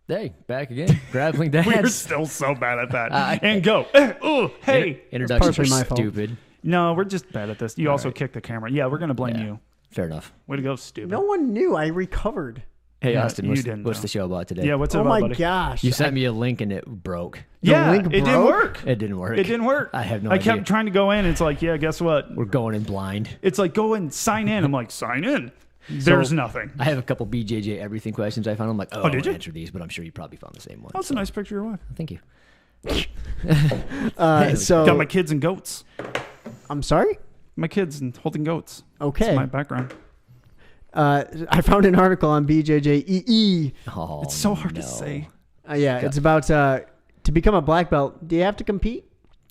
Hey, back again. Grappling dads. We're still so bad at that. And go. Oh, hey. Introductions are partially my fault. stupid. No, we're just bad at this. You also right. kicked the camera. Yeah, we're going to blame you. Fair enough. Way to go, stupid. No one knew. I recovered. Hey, Yeah, Austin, you what's, didn't what's know. the show about today? Yeah, what's it Oh about, my buddy? gosh. You sent me a link and it broke. Yeah, link it didn't broke? work. It didn't work. It didn't work. I have no I idea. kept trying to go in. It's like, yeah, guess what? We're going in blind. It's like, go and sign in. I'm like, sign in. There's nothing. I have a couple BJJ everything questions I found. I'm like, oh, I did won't you? answer these, but I'm sure you probably found the same one. Oh, that's a nice picture of your wife. Thank you. So Got my kids and goats. I'm sorry. My kids and holding goats. Okay. That's my background. I found an article on BJJEE. Oh, It's so hard to no. say. Yeah, it's about to become a black belt. Do you have to compete?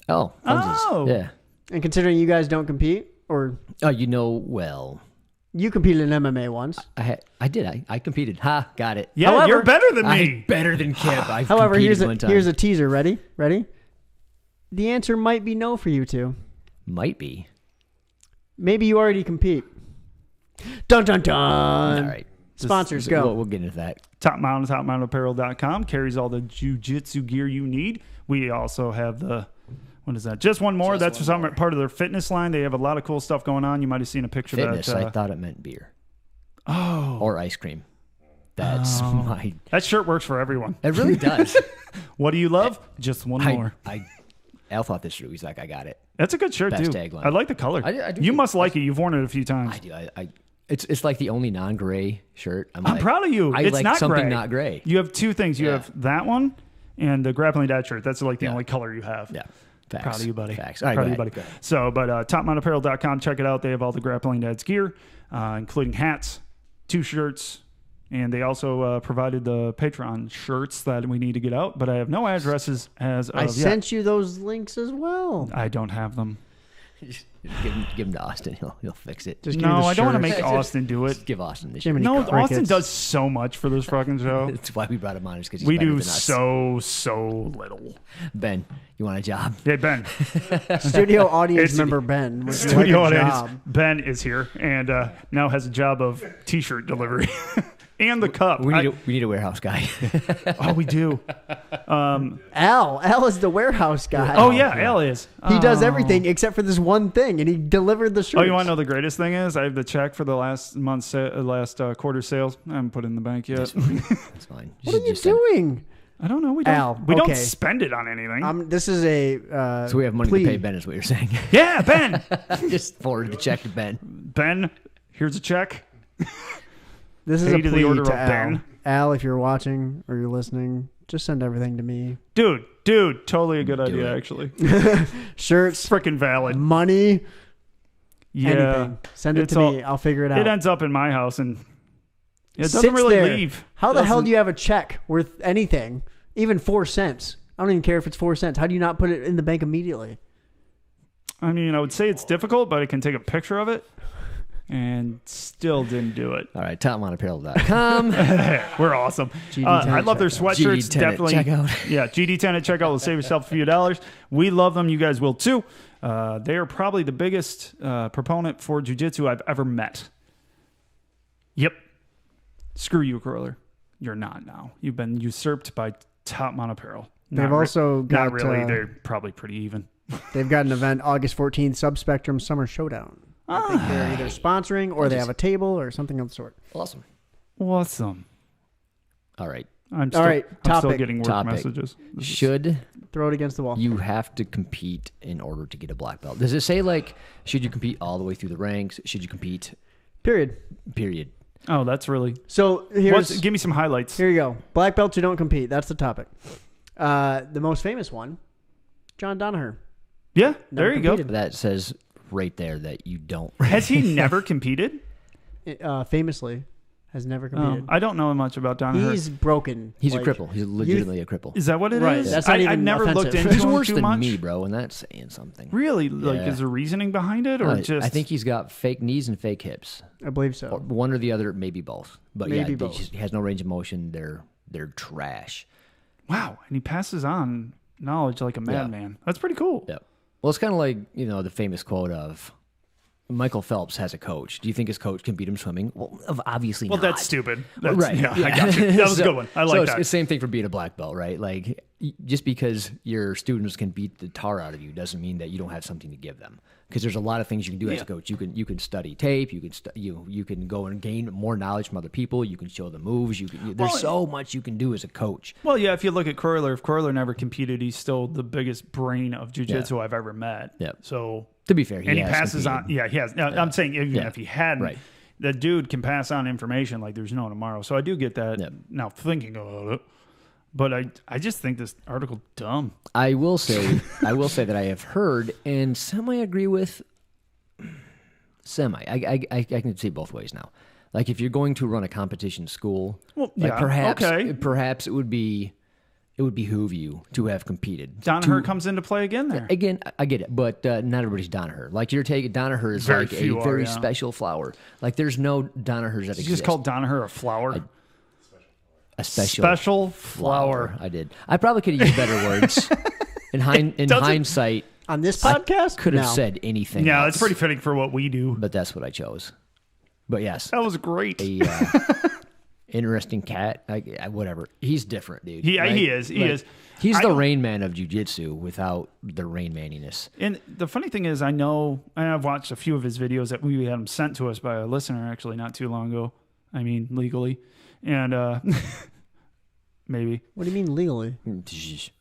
Oh, funsies. Oh. Yeah. And considering you guys don't compete, or Oh, you know, well, you competed in MMA once. I did. I competed. Ha, got it. Yeah, However, you're better than me. I'm better than Kip. I've However, competed one time. here's a teaser. Ready? The answer might be no for you two. Might be. Maybe you already compete. Dun dun dun. All right. Sponsors, go. We'll get into that. TopMountainapparel.com carries all the jiu-jitsu gear you need. We also have the, what is that? Just one more. That's part of their fitness line. They have a lot of cool stuff going on. You might have seen a picture Fitness. of that. I thought it meant beer Oh, or ice cream. That's my. that shirt works for everyone. It really does. What do you love? Just one more. Al thought this through. He's like, I got it. That's a good shirt Best too. tagline. I like the color. I do you think- must like it. You've worn it a few times. I do. It's like the only non-gray shirt. I'm like, proud of you. I It's like not something gray. not gray. You have two things. You Yeah. have that one and the Grappling Dad shirt. That's like the Yeah. only color you have. Yeah. Facts. Proud of you, buddy. Facts. All right, Proud go of you, ahead. buddy. So, but topmountainapparel.com, check it out. They have all the Grappling Dad's gear, including hats, 2 shirts, and they also provided the Patreon shirts that we need to get out. But I have no addresses as of I yet. sent you those links as well. I don't have them. Just give him to Austin. He'll fix it. Just give me No, the I don't want to shirts. make Austin do it. Just give Austin this. Jiminy Shit. No, crickets. Austin does so much for this fucking show. That's why we brought him on. Is because We do so little. Ben, you want a job? Hey, Ben. Studio audience It's- member Ben. Would you Studio like a audience. job? Ben is here and now has a job of T-shirt delivery and the cup. We need a warehouse guy. Oh, we do. Al is the warehouse guy. Oh yeah, Al is. He does everything except for this one thing, and he delivered the shirts. Oh, you want to know the greatest thing is? I have the check for the last quarter sales. I haven't put it in the bank yet. That's fine. What are you doing? I don't know. We Al, don't okay. spend it on anything. This is a So we have money plea. to pay Ben, is what you're saying. Yeah, Ben. Just forward the check to Ben. Ben, here's a check. This is Pay a to the plea order to of Al. Ben. Al, if you're watching or you're listening, just send everything to me. Dude, totally a good idea, it. actually. Shirts, Freaking valid. money, Yeah. anything. Send it It's to all- me. I'll figure it out. It ends up in my house and it doesn't Sits really there. leave. How the hell Doesn't- do you have a check worth anything, even 4 cents? I don't even care if it's 4 cents. How do you not put it in the bank immediately? I mean, I would say it's difficult, but I can take a picture of it and still didn't do it. All right, topmountainapparel.com. We're awesome. GD10 I love their checkout. sweatshirts. GD10 at Definitely. checkout. Yeah, GD10 at checkout will save yourself a few dollars. We love them. You guys will too. They are probably the biggest proponent for jiu-jitsu I've ever met. Yep. Screw you, Curler. You're not now. You've been usurped by Top Mount Apparel. They've also got, Not really. They're probably pretty even. They've got an event August 14th, Subspectrum Summer Showdown. I think they're either sponsoring or they have a table or something of the sort. Awesome. Awesome. All right. I'm still topic. getting work Topic. messages. Should Throw it against the wall. you have to compete in order to get a black belt? Does it say, like, should you compete all the way through the ranks? Should you compete, Period. period? Oh, that's really... So Give me some highlights. here you go. Black belts who don't compete. That's the topic. The most famous one, John Danaher. Yeah, there you go. competed. That says right there that you don't. Has he never competed? Famously, has never competed. I don't know much about Danaher. He's broken. He's Like, a cripple. He's legitimately a cripple. Is that what it is? Right, that's not I even never looked offensive. into He's him worse too than much. me, bro, and that's saying something. Really? Like, Yeah. is there reasoning behind it, or just? I think he's got fake knees and fake hips. I believe so. Or one or the other, maybe both. But Maybe yeah, both. he has no range of motion. They're trash. Wow, and he passes on knowledge like a madman. That's pretty cool. Yeah. Well, it's kind of like, the famous quote of, Michael Phelps has a coach. Do you think his coach can beat him swimming? Well, obviously not. Well, that's stupid. That's, Right. Yeah, I got you. That was a good one. I like so that. It's the same thing for being a black belt, right? Like, just because your students can beat the tar out of you doesn't mean that you don't have something to give them. Because there's a lot of things you can do as a coach. You can study tape. You can go and gain more knowledge from other people. You can show the moves. There's so much you can do as a coach. Well, yeah, if you look at Croyler, if Croyler never competed, he's still the biggest brain of jiu-jitsu I've ever met. Yeah. So to be fair, he passes on. Yeah, he has. Now, I'm saying even if he hadn't, Right. the dude can pass on information like there's no tomorrow. So I do get that now thinking about it. But I just think this article dumb. I will say that I have heard and semi agree with. I can see both ways now. Like if you're going to run a competition school, perhaps it would behoove you to have competed. Danaher comes into play again there. Again, I get it, but not everybody's Danaher. Like you're taking Danaher is Very like a few very are, yeah. special flower. Like there's no Danahers that You exist. just called Danaher a flower. A special flower. I did. I probably could have used better words. In hindsight, On this podcast? could have No. said anything. Yeah, else, that's pretty fitting for what we do. But that's what I chose. But yes, That was great. interesting cat. Whatever. He's different, dude. He right? is. He is. He's I the don't- Rain Man of jiu-jitsu without the Rain Maniness. And the funny thing is, I know, and I've watched a few of his videos that we had them sent to us by a listener actually not too long ago. I mean, legally. And maybe. What do you mean legally?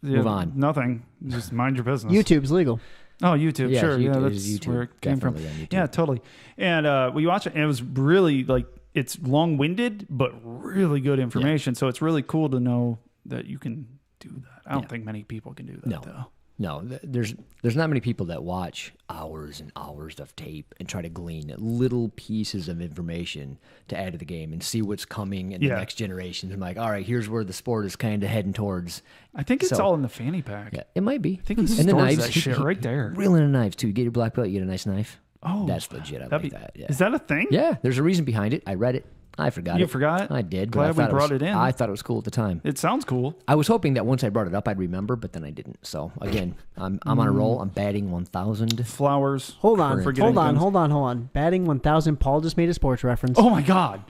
Move on. Nothing. Just mind your business. YouTube's legal. Oh, YouTube. Yeah, sure. YouTube Yeah, is that's YouTube. where it came from. Definitely on YouTube. Yeah, totally. And we watched it, and it was really like, it's long-winded, but really good information. So it's really cool to know that you can do that. I don't think many people can do that, though. No, there's not many people that watch hours and hours of tape and try to glean little pieces of information to add to the game and see what's coming in the next generation. I'm like, all right, here's where the sport is kind of heading towards. I think it's all in the fanny pack. Yeah, it might be. I think he stores that shit right there. Reeling in knives too. You get your black belt, you get a nice knife. Oh, that's legit. I like that. Yeah. Is that a thing? Yeah, there's a reason behind it. I read it. I forgot it. You forgot it? I did. Glad but I we thought brought it in. I thought it was cool at the time. It sounds cool. I was hoping that once I brought it up, I'd remember, but then I didn't. So again, I'm on a roll. I'm batting 1,000. Flowers. Hold on. Forgetting Hold things. on. Batting 1,000. Paul just made a sports reference. Oh my God.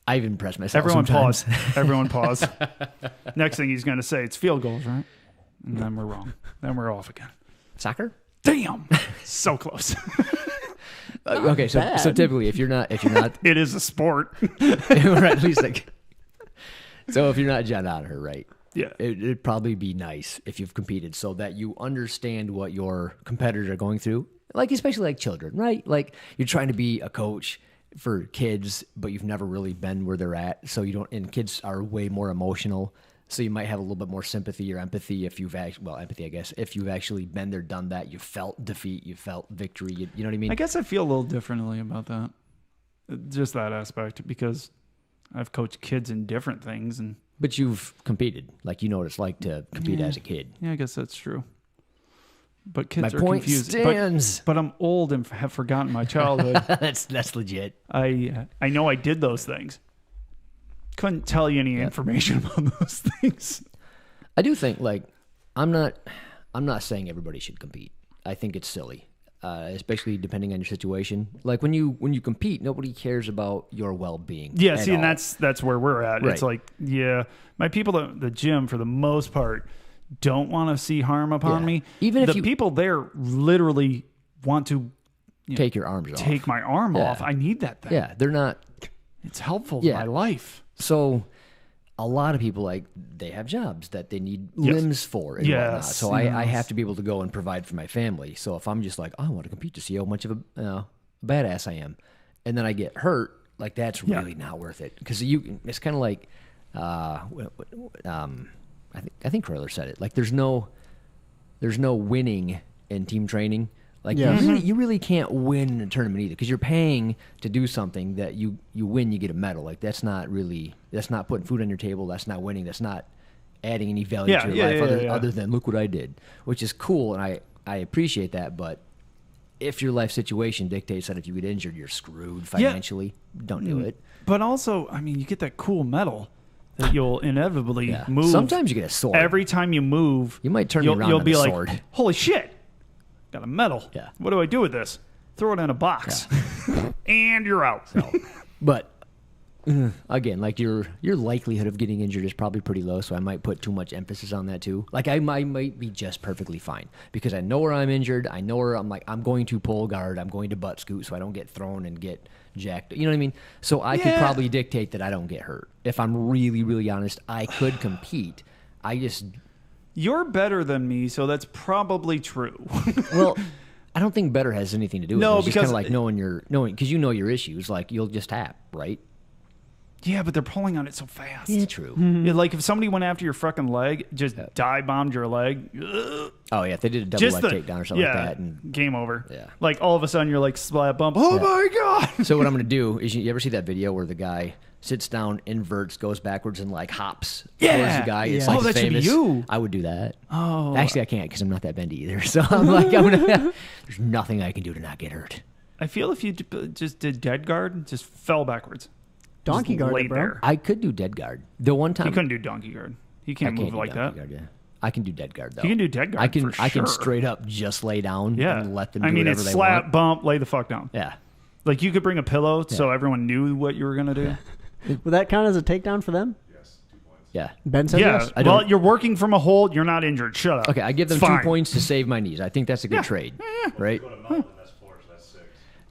I've impressed myself. Everyone sometimes. pause. Everyone pause. Next thing he's going to say, it's field goals, right? And then we're wrong. Then we're off again. Soccer. Damn. So close. Okay, so typically, if you're not, It is a sport. or at least like, so if you're not John Danaher, right? Yeah. It'd probably be nice if you've competed so that you understand what your competitors are going through, like especially like children, right? Like you're trying to be a coach for kids, but you've never really been where they're at, so you don't. And kids are way more emotional. So you might have a little bit more sympathy or empathy if you've empathy, I guess, if you've actually been there, done that. You felt defeat, you felt victory. You know what I mean? I guess I feel a little differently about that. Just that aspect, because I've coached kids in different things. But you've competed. Like, you know what it's like to compete as a kid. Yeah, I guess that's true. But kids My are point confused. stands. But I'm old and have forgotten my childhood. That's legit. I know I did those things. Couldn't tell you any information about those things. I do think, like, I'm not saying everybody should compete. I think it's silly, especially depending on your situation. Like when you compete, nobody cares about your well-being. Yeah, at see, and all. that's where we're at. Right. It's like, my people at the gym, for the most part, don't want to see harm upon Yeah. me. Even if the you- people there literally want to take your arms off. take my arm Yeah. off. I need that thing. Yeah, they're not. It's helpful Yeah. to my life. So a lot of people, like, they have jobs that they need limbs for and whatnot. Yes, So I yes. have to be able to go and provide for my family. So if I'm just like, I want to compete to see how much of a badass I am, and then I get hurt, like, that's really not worth it. Because it's kind of like, I think Kroller said it. Like, there's no winning in team training. Like, you really can't win in a tournament either, because you're paying to do something that you win, you get a medal. Like, that's not putting food on your table. That's not winning. That's not adding any value to your life other than look what I did, which is cool, and I appreciate that. But if your life situation dictates that if you get injured, you're screwed financially, don't do it. But also, I mean, you get that cool medal that you'll inevitably Yeah. move. Sometimes you get a sword. Every time you move, You might turn me around you'll on be the like, sword. holy shit, got a medal. Yeah. What do I do with this? throw it in a box, and you're out. But again, like your likelihood of getting injured is probably pretty low, so I might put too much emphasis on that too. Like I might be just perfectly fine because I know where I'm injured. I know where I'm going to pull guard. I'm going to butt scoot so I don't get thrown and get jacked. You know what I mean? So I could probably dictate that I don't get hurt. If I'm really, really honest, I could compete. You're better than me, so that's probably true. Well, I don't think better has anything to do with it. No, It's just because kind of like knowing because you know your issues. Like you'll just tap, right? Yeah, but they're pulling on it so fast. Yeah, true. Yeah, like if somebody went after your fucking leg, just dive bombed your leg. Oh yeah, if they did a double leg takedown or something like that, and game over. Yeah. Like all of a sudden you're like slap bump. Oh my god! So what I'm gonna do is you ever see that video where the guy sits down, inverts, goes backwards, and like hops towards the guy? It's Yeah. like Oh, that should be famous. you. I would do that. Oh, Actually, I can't because I'm not that bendy either. So I'm like, there's nothing I can do to not get hurt. I feel if you just did dead guard, just fell backwards. Donkey Just guard, lay it, bro. there. I could do dead guard. The one time He couldn't do donkey guard. He I can't move do like donkey that. guard, yeah. I can do dead guard though. You can do dead guard. I can. For I can sure. straight up just lay down Yeah. and let them do I mean, whatever it's they slap, want. bump, lay the fuck down. Yeah. Like you could bring a pillow so everyone knew what you were gonna do. Would that count as a takedown for them? Yeah. Ben says Yeah. yes. I Well, don't- you're working from a hold. You're not injured. Shut up. Okay, I give them It's 2 fine. points to save my knees. I think that's a good trade, right?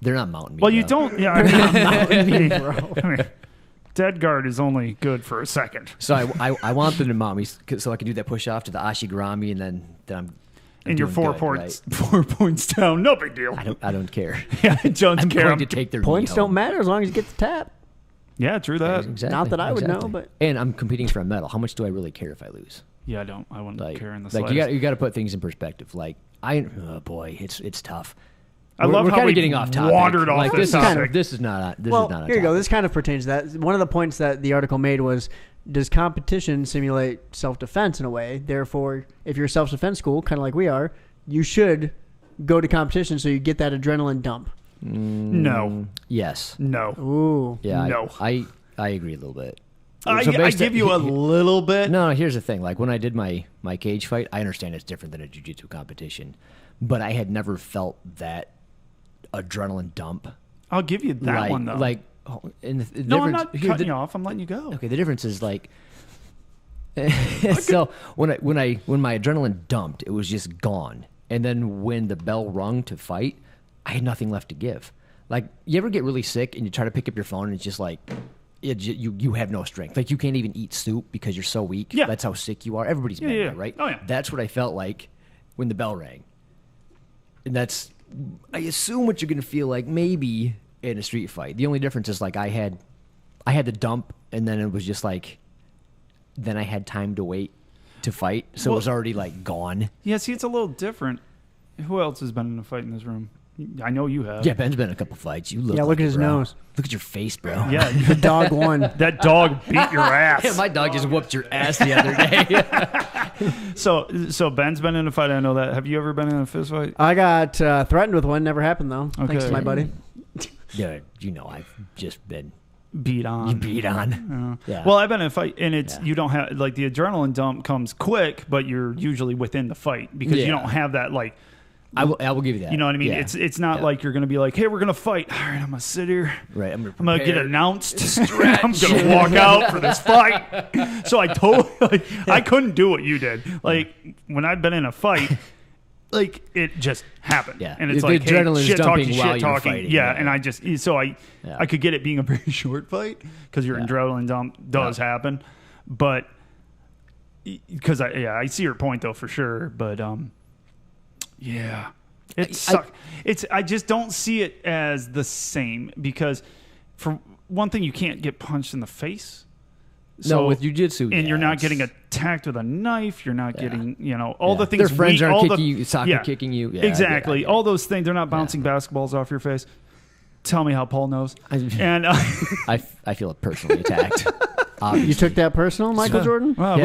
They're not mounting me. Well, you though. don't. Yeah. I mean, I mean, dead guard is only good for a second. So I want them to mount me so I can do that push off to the ashigarami, and then I'm And you're doing 4 good, points, right? 4 points down. No big deal. I don't care. Yeah, I don't I'm care. going to take their Points knee don't home. matter as long as you get the tap. Yeah, true that. Exactly, Not that I would know, exactly. but- and I'm competing for a medal. How much do I really care if I lose? Yeah, I don't. I wouldn't Like, care in the like slightest. you got to put things in perspective. Like oh boy, it's tough. I love we're how kind we of getting off topic. wandered off like, this this is topic. this is not this Well, is not. here you go. This kind of pertains to that. One of the points that the article made was, does competition simulate self-defense in a way? Therefore, if you're a self-defense school, kind of like we are, you should go to competition so you get that adrenaline dump. No. Yes. No. Ooh. Yeah. No. I agree a little bit. I based give on- you a little bit. No, here's the thing. Like when I did my cage fight, I understand it's different than a jiu-jitsu competition, but I had never felt that adrenaline dump. I'll give you that like, one though. Like, and the no, I'm difference- not here, cutting the- you off. I'm letting you go. Okay, the difference is like, so when my adrenaline dumped, it was just gone, and then when the bell rung to fight, I had nothing left to give. Like, you ever get really sick and you try to pick up your phone and it's just like, you have no strength. Like, you can't even eat soup because you're so weak. Yeah. That's how sick you are. Everybody's been yeah. there, right? Oh, yeah. That's what I felt like when the bell rang. And that's, I assume, what you're going to feel like maybe in a street fight. The only difference is like I had the dump, and then it was just like, then I had time to wait to fight, so it was already like gone. Yeah, see, it's a little different. Who else has been in a fight in this room? I know you have. Yeah, Ben's been in a couple fights. You look. Yeah, like look at it, his bro. nose. Look at your face, bro. Yeah, The dog won. that dog beat your ass. Yeah, my dog just whooped your ass the other day. So Ben's been in a fight. I know that. Have you ever been in a fist fight? I got threatened with one. Never happened, though. Thanks to Okay. my buddy. Dude, you know I've just been Beat on. beat on. Yeah. Well, I've been in a fight, and it's Yeah. you don't have like the adrenaline dump comes quick, but you're usually within the fight because you Yeah. don't have that like. I will give you that. You know what I mean? Yeah. It's not Yeah. like you're gonna be like, hey, we're gonna fight. All right, I'm gonna sit here. Right. I'm I'm gonna get prepare. announced. I'm gonna walk out for this fight. So I totally, I couldn't do what you did. Like when I've been in a fight, like it just happened. Yeah. And it's The like, hey, adrenaline's shit dumping talking, while shit you're talking. fighting. Yeah. Yeah. And I just, so I could get it being a very short fight because your Yeah. adrenaline dump does happen, but because I see your point though for sure. But yeah. It sucks. I just don't see it as the same because, for one thing, you can't get punched in the face. No, with jujitsu, and you're yeah, not it's- getting attacked with a knife. You're not getting, all the things. Their friends aren't all kicking you, soccer kicking you. Yeah, exactly. I get it. All those things. They're not bouncing basketballs off your face. Tell me how Paul knows. And I feel personally attacked. You took that personal, Michael Jordan? well, Yeah,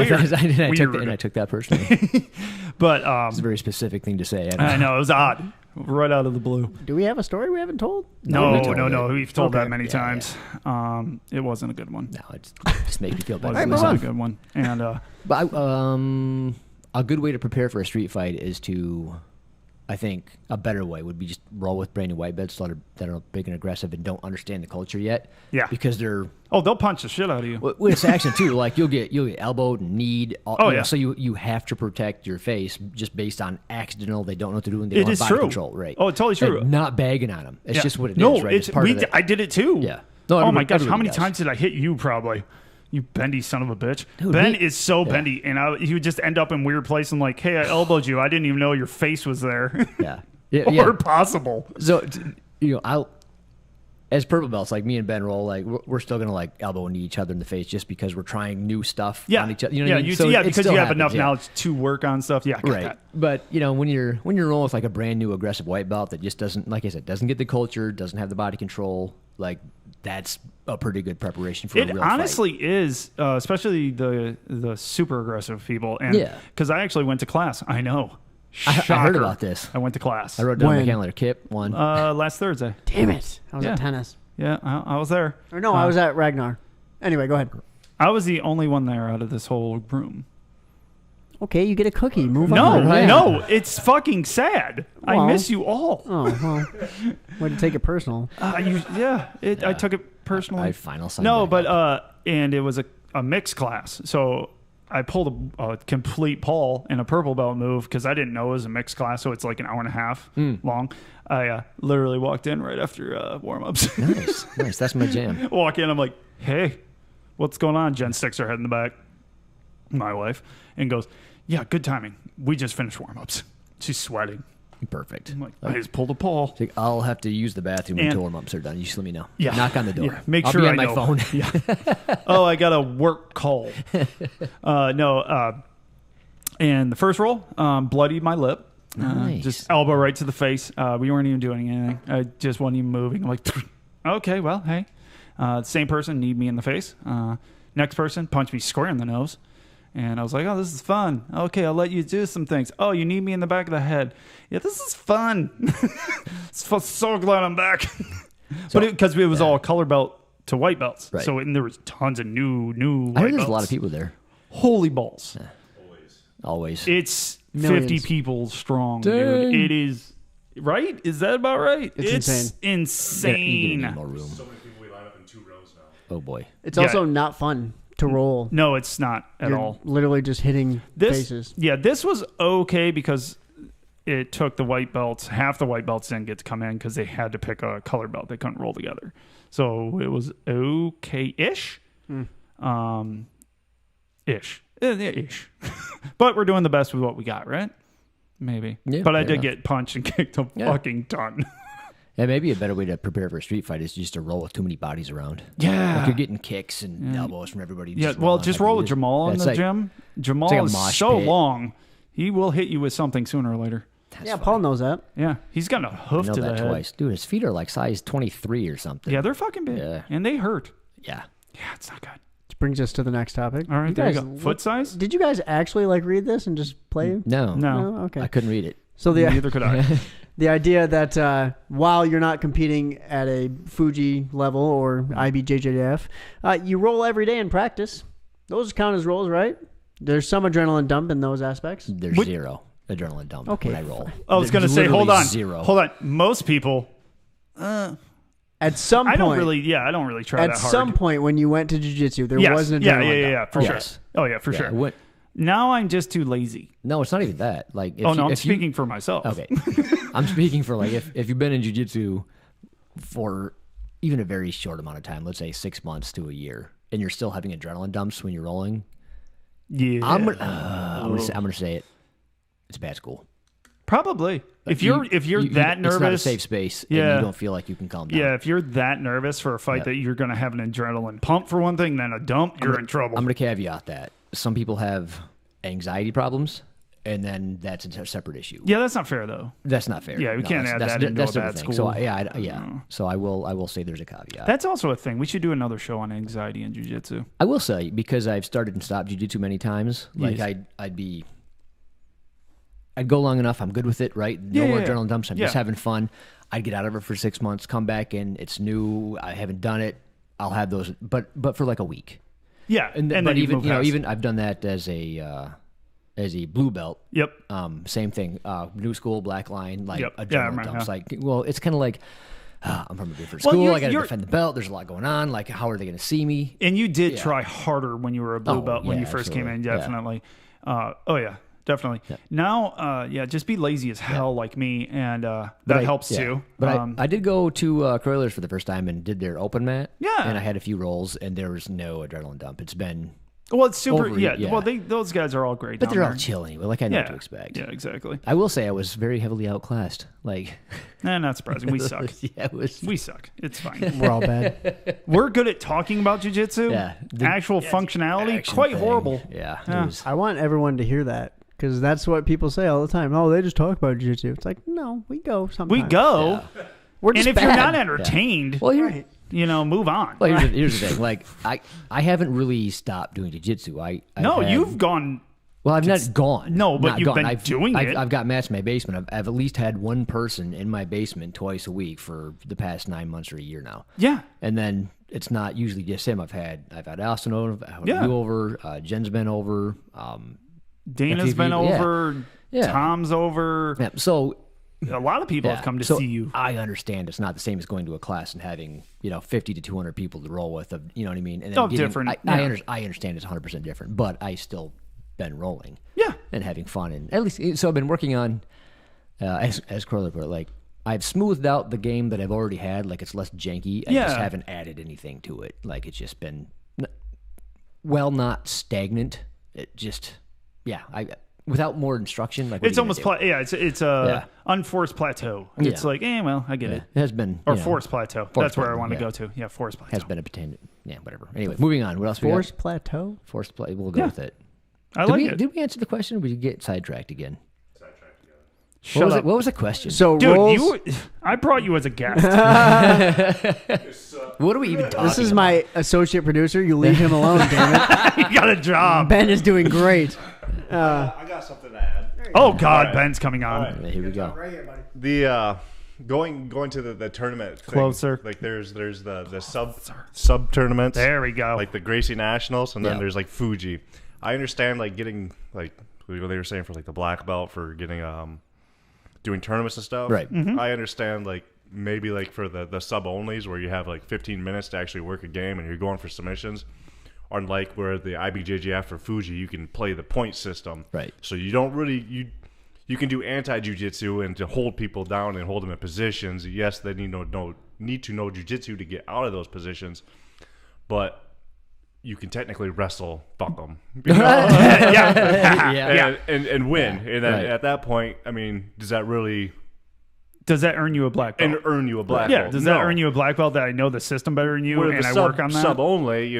weird. I took that personally. But It's a very specific thing to say. I know it was odd, right out of the blue. Do we have a story we haven't told? No, we told no. it. We've told Okay. that many times. It wasn't a good one. No, it just makes me feel better. It Right, wasn't move a good one. And But a good way to prepare for a street fight is to I think a better way would be just roll with brand new white belts that are big and aggressive and don't understand the culture yet. Yeah. Because they're they'll punch the shit out of you. Well, it's action too. Like you'll get elbowed, kneed. So you have to protect your face just based on accidental. They don't know what to do and they don't have body control. Right. Oh, it's totally true. And not bagging on them. It's just what it is. Right. It's part of it. I did it too. Yeah. No, oh my gosh, how many times did I hit you? Probably. You bendy son of a bitch. Dude, Ben is so bendy, and he would just end up in weird places. I'm like, hey, I elbowed you. I didn't even know your face was there. Or possible. So, as purple belts, like me and Ben roll, like we're still gonna like elbow and knee each other in the face just because we're trying new stuff on each other. You know what I mean? Because you have enough knowledge to work on stuff. Yeah, right. That. But when you're rolling with like a brand new aggressive white belt that just doesn't, like I said, doesn't get the culture, doesn't have the body control, like that's a pretty good preparation for a real honestly fight. Is, especially the super aggressive people. And because I actually went to class. I know. I heard about this. I went to class. I wrote down my calendar. Kip, one. Last Thursday. Damn it. I was at tennis. Yeah, I was there. Or no, I was at Ragnar. Anyway, go ahead. I was the only one there out of this whole room. Okay, you get a cookie. Move on. No, it's fucking sad. Well, I miss you all. Oh, well. Way to take it personal. I took it personally. I final sign. No, but and it was a mixed class. So I pulled a complete Paul in a purple belt move because I didn't know it was a mixed class. So it's like an hour and a half long. I literally walked in right after warm-ups. Nice. That's my jam. Walk in, I'm like, hey, what's going on? Jen sticks her head in the back, my wife, and goes, yeah, good timing. We just finished warm-ups. She's sweating. Perfect. I'm like, I just pulled a Paul. Like, I'll have to use the bathroom until warm-ups are done. You just let me know. Yeah. Knock on the door. Yeah. Make I'll sure be I on my know. phone. I got a work call. And the first roll, bloodied my lip. Nice. Just elbow right to the face. We weren't even doing anything. I just wasn't even moving. I'm like, okay, well, hey. Same person kneed me in the face. Next person punched me square in the nose. And I was like, oh, this is fun. Okay, I'll let you do some things. Oh, you need me in the back of the head. Yeah, this is fun. So glad I'm back. But because it was all color belt to white belts. Right. So there was tons of new white I heard there's belts. a lot of people there. Holy balls. Yeah. Always. It's Millions. 50 people strong, Dang. dude. It is, right? Is that about right? It's insane. Need more room. So many people we line up in 2 rows now. Oh, boy. It's also not fun to roll. No, it's not at You're all. literally just hitting faces. Yeah, this was okay because it took the white belts. Half the white belts didn't get to come in because they had to pick a color belt. They couldn't roll together. So it was okay-ish. Ish. Ish. But we're doing the best with what we got, right? Maybe. Yeah, but I fair did enough. get punched and kicked a fucking ton. Yeah, maybe a better way to prepare for a street fight is just to roll with too many bodies around. Yeah. Like you're getting kicks and elbows from everybody. Yeah, well, just roll with Jamal in the gym. Jamal like a is mosh so pit. long. He will hit you with something sooner or later. Yeah, Paul knows that. Yeah, he's got a I hoof know to the that head. twice. Dude, his feet are like size 23 or something. Yeah, they're fucking big. Yeah. And they hurt. Yeah. Yeah, it's not good. Which brings us to the next topic. All right, there you go. Foot size? Did you guys actually read this and just play? No. No. Okay. I couldn't read it. So Neither could I. the idea that while you're not competing at a Fuji level or IBJJF, you roll every day in practice. Those count as rolls, right? There's some adrenaline dump in those aspects. There's zero adrenaline dump Okay, when I roll. I was going to There's say, hold literally on. Zero. Hold on. Most people, At some point, I don't really try at that hard. some point when you went to jiu-jitsu, there was an adrenaline dump. for Yes. sure. Oh, yeah, for Yeah, sure. what- Now I'm just too lazy. No, it's not even that. Like, if I'm if speaking for myself. Okay. I'm speaking for, like, if you've been in jiu-jitsu for even a very short amount of time, let's say 6 months to a year, and you're still having adrenaline dumps when you're rolling, Yeah. I'm gonna say it. It's bad school. Probably. If you're that it's not a nervous, safe space, Yeah. and you don't feel like you can calm down. yeah, if you're that nervous for a fight that you're going to have an adrenaline pump for one thing, then a dump, you're in trouble. I'm going to caveat that. Some people have anxiety problems, and then that's a separate issue. Yeah, that's not fair though. That's not fair. Yeah, we can't add that into a different bad thing. school. So So I will say there's a caveat. That's also a thing. We should do another show on anxiety in jiu-jitsu. I will say, because I've started and stopped jiu-jitsu many times, like Yes. I'd go long enough, I'm good with it, right? No more adrenaline dumps, I'm just Yeah. having fun. I'd get out of it for 6 months, come back and it's new, I haven't done it. I'll have those, but for like a week. Yeah, And then but you even move you know past. even I've done that as a as a blue belt. Yep. Same thing. New school, black line, like Yep. adrenaline Yeah, dumps. yeah. Like, well, it's kind of like I'm from a different Well, school. I got to defend the belt. There's a lot going on. Like, how are they going to see me? And you did try harder when you were a blue belt when yeah, you first came in, absolutely. definitely. Oh yeah, definitely. Yeah. Now, just be lazy as hell like me, and that helps too. But I did go to Croilers for the first time and did their open mat. Yeah. And I had a few rolls, and there was no adrenaline dump. It's been well, it's super. over- Yeah. yeah. Well, those guys are all great, But down they're all there. chill anyway. Like, I know Yeah. what to expect. Yeah, exactly. I will say I was very heavily outclassed. Like, Not surprising. We suck. yeah, it was. We suck. It's fine. We're all bad. We're good at talking about jiu-jitsu. Yeah. Actual functionality, action quite thing. horrible. Yeah. Yeah. It was, I want everyone to hear that because that's what people say all the time. Oh, they just talk about jiu-jitsu. It's like, no, we go sometimes. We go. Yeah. We're And just if you're bad. not entertained, well, here, Right. move on. well, here's the thing. Like, I haven't really stopped doing jiu-jitsu. No, I've had- you've gone. Well, I've not gone. No, but Not you've gone. been I've, doing I've, it. I've got mats in my basement. I've at least had one person in my basement twice a week for the past 9 months or a year now. Yeah. And then it's not usually just him. I've had Austin over, I've had Yeah. you over, Jen's been over. Dana's been yeah. over. Yeah. Tom's over. Yeah, so A lot of people have come to so see you. I understand it's not the same as going to a class and having 50 to 200 people to roll with. You know what I mean? And then Oh, different, I understand it's 100% different, but I still been rolling. Yeah. And having fun, and at least so I've been working on as Crowler put it, like I've smoothed out the game that I've already had, like it's less janky. I just Yeah. haven't added anything to it. Like it's just been not stagnant. It just I without more instruction, like what It's are you almost gonna do? it's a unforced plateau. It's Yeah. like, well, I get it. It has been Or forced plateau. That's where I plateau, want to yeah. go to. Yeah, forced plateau. has been a pretend. Yeah, whatever. Anyway, moving on. What else we Force got? plateau. Forced play. We'll go Yeah. with it. I Did like we, it. Did we answer the question? Or did we get sidetracked again? Shut What was up. it? What was the question? So Dude, rolls. I brought you as a guest. What are we even talking This is about? my associate producer. You leave him alone, damn it. You got a job. Ben is doing great. I got something to add. Oh God, All right. Ben's coming on. All right. Yeah, here we go. Right here, buddy. The going to the tournament thing, Closer. like there's the sub tournaments, There we go. like the Gracie Nationals, and then Yeah. there's like Fuji. I understand like getting like what they were saying for like the black belt for getting doing tournaments and stuff. Right. Mm-hmm. I understand like maybe like for the sub onlys where you have like 15 minutes to actually work a game and you're going for submissions. Unlike where the IBJJF for Fuji, you can play the point system. Right. So you don't really you can do anti-jiu-jitsu and to hold people down and hold them in positions. Yes, they need to know jiu-jitsu to get out of those positions, but you can technically wrestle fuck them. Yeah. And win. And then Right. at that point, I mean, does that really Does that earn you a black belt? and earn you a black Yeah. belt? Does that No. earn you a black belt that I know the system better than you Where and the I sub, work on that? sub only,